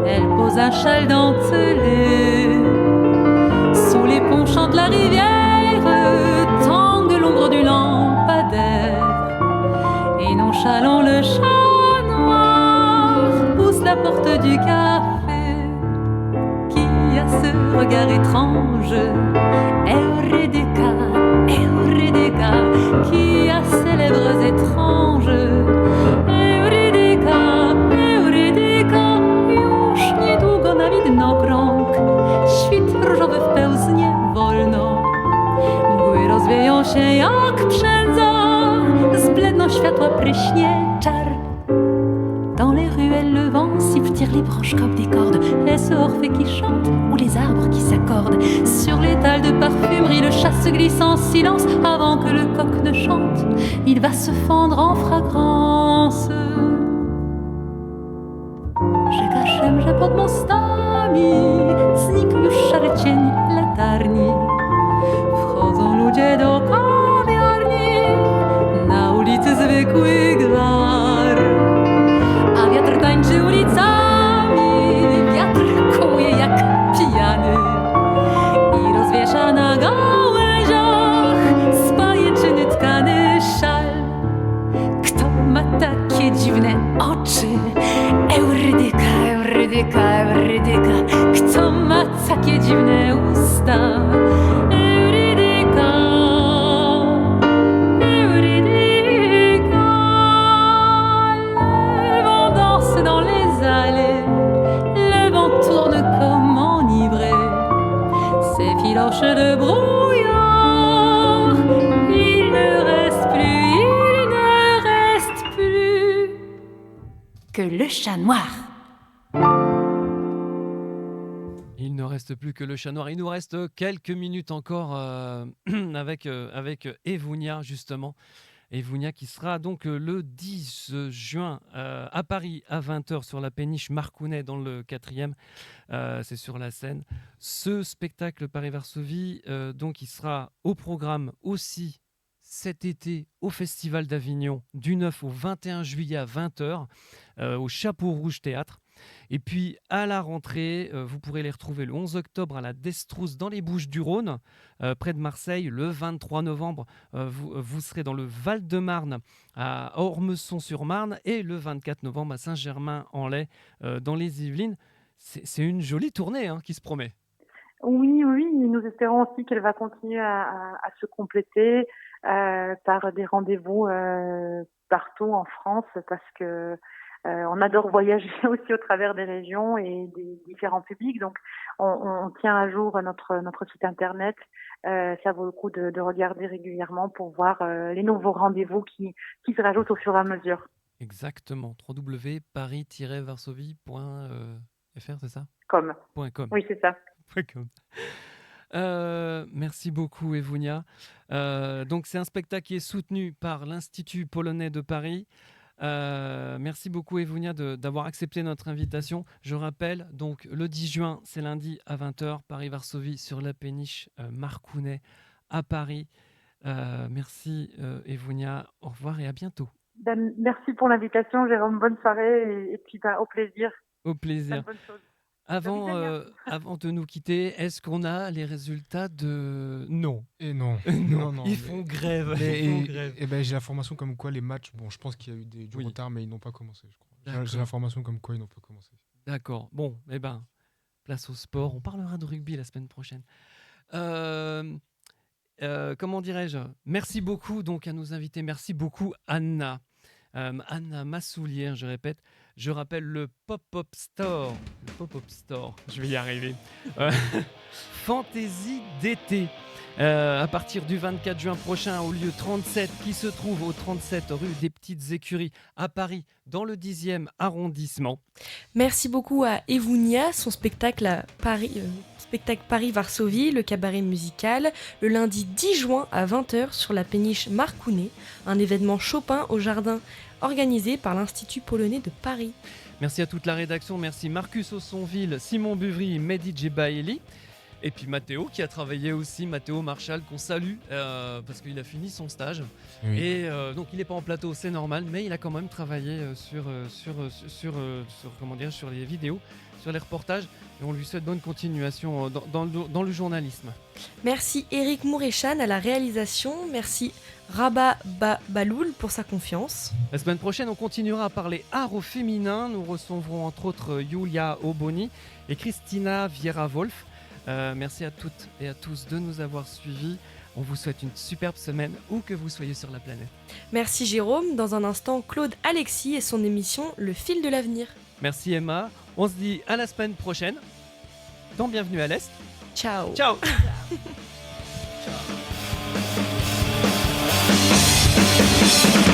elle pose un châle dentelé. Sous les ponts chante la rivière, tangue l'ombre du lampadaire. Et nonchalant le chat noir pousse la porte du café. Qui a ce regard étrange? Eurydica, Eurydica. Qui a ces lèvres étranges? Eurydica, Eurydica. Już niedługo na widnokrąg świt różowy wpełznie wolno. pryśnie czar. Dans les ruelles, le vent siffle, tire les branches comme des cordes. Est-ce Orphée qui chante ou les arbres qui s'accordent? Sur l'étal de parfumerie, le chat se glisse en silence. Avant que le coq ne chante, il va se fendre en fragrance. Żegaszem, że pod mostami znikł już szary cień latarni. Wchodzą ludzie do kawiarni, na ulicy zwykły gwar. A wiatr tańczy ulicami, wiatr kołuje jak pijany i rozwiesza na gałęziach z pajęczyny tkany szal. Kto ma takie dziwne oczy? Eurydyka, Eurydyka, Eurydyka. Kto ma takie dziwne usta? Eurydyka, Eurydyka. Le vent danse dans les allées, le vent tourne comme enivré, s'effiloche de brouillard. Il ne reste plus que le chat noir. Il ne reste plus que le chat noir. Il nous reste quelques minutes encore avec Evounia, justement. Evounia qui sera donc le 10 juin à Paris à 20h sur la péniche Marcounet dans le 4e. C'est sur la Seine. Ce spectacle Paris-Varsovie, donc il sera au programme aussi cet été au Festival d'Avignon du 9 au 21 juillet à 20h au Chapeau Rouge Théâtre. Et puis à la rentrée, vous pourrez les retrouver le 11 octobre à la Destrousse dans les Bouches-du-Rhône, près de Marseille. Le 23 novembre, vous serez dans le Val-de-Marne à Ormesson-sur-Marne et le 24 novembre à Saint-Germain-en-Laye dans les Yvelines. C'est une jolie tournée qui se promet. Oui, nous espérons aussi qu'elle va continuer à se compléter par des rendez-vous partout en France parce que on adore voyager aussi au travers des régions et des différents publics. Donc, on tient à jour notre site internet. Ça vaut le coup de regarder régulièrement pour voir les nouveaux rendez-vous qui se rajoutent au fur et à mesure. Exactement. www.paris-varsovie.fr, c'est ça ? .com. Oui, c'est ça. .com. Merci beaucoup, Evounia. Donc, c'est un spectacle qui est soutenu par l'Institut polonais de Paris. Merci beaucoup Evounia d'avoir accepté notre invitation. Je rappelle, donc le 10 juin, c'est lundi à 20h, Paris-Varsovie sur la péniche Marcounet à Paris. Merci Evounia, au revoir et à bientôt. Merci pour l'invitation Jérôme, bonne soirée et puis au plaisir. Au plaisir. Avant de nous quitter, est-ce qu'on a les résultats de... Non. Et non. Ils font grève. Et ben, j'ai l'information comme quoi les matchs, bon, je pense qu'il y a eu du retard, mais ils n'ont pas commencé, je crois. J'ai l'information comme quoi ils n'ont pas commencé. D'accord. Bon, place au sport. On parlera de rugby la semaine prochaine. Comment dirais-je ? Merci beaucoup donc à nos invités. Merci beaucoup Anna. Anna Massoulière, je répète. Je rappelle le Pop-Up Store. Je vais y arriver. Fantaisie d'été. À partir du 24 juin prochain au lieu 37 qui se trouve au 37 rue des Petites Écuries à Paris dans le 10e arrondissement. Merci beaucoup à Evounia, son spectacle à Paris, spectacle Paris-Varsovie, le cabaret musical, le lundi 10 juin à 20h sur la péniche Marcounet, un événement Chopin au jardin organisé par l'Institut polonais de Paris. Merci à toute la rédaction, merci Marcus Aussonville, Simon Buvry, Mehdi Djebaili. Et puis Mathéo qui a travaillé aussi, Mathéo Marchal qu'on salue parce qu'il a fini son stage. Oui. Et donc il n'est pas en plateau, c'est normal, mais il a quand même travaillé sur les vidéos, sur les reportages. Et on lui souhaite bonne continuation dans le journalisme. Merci Eric Mouréchan à la réalisation. Merci Rabat Baloul pour sa confiance. La semaine prochaine, on continuera à parler art au féminin. Nous recevrons entre autres Julia Oboni et Christina Vieira-Wolf. Merci à toutes et à tous de nous avoir suivis. On vous souhaite une superbe semaine où que vous soyez sur la planète. Merci Jérôme. Dans un instant, Claude Alexis et son émission Le fil de l'avenir. Merci Emma. On se dit à la semaine prochaine dans Bienvenue à l'Est. Ciao. Ciao. Ciao.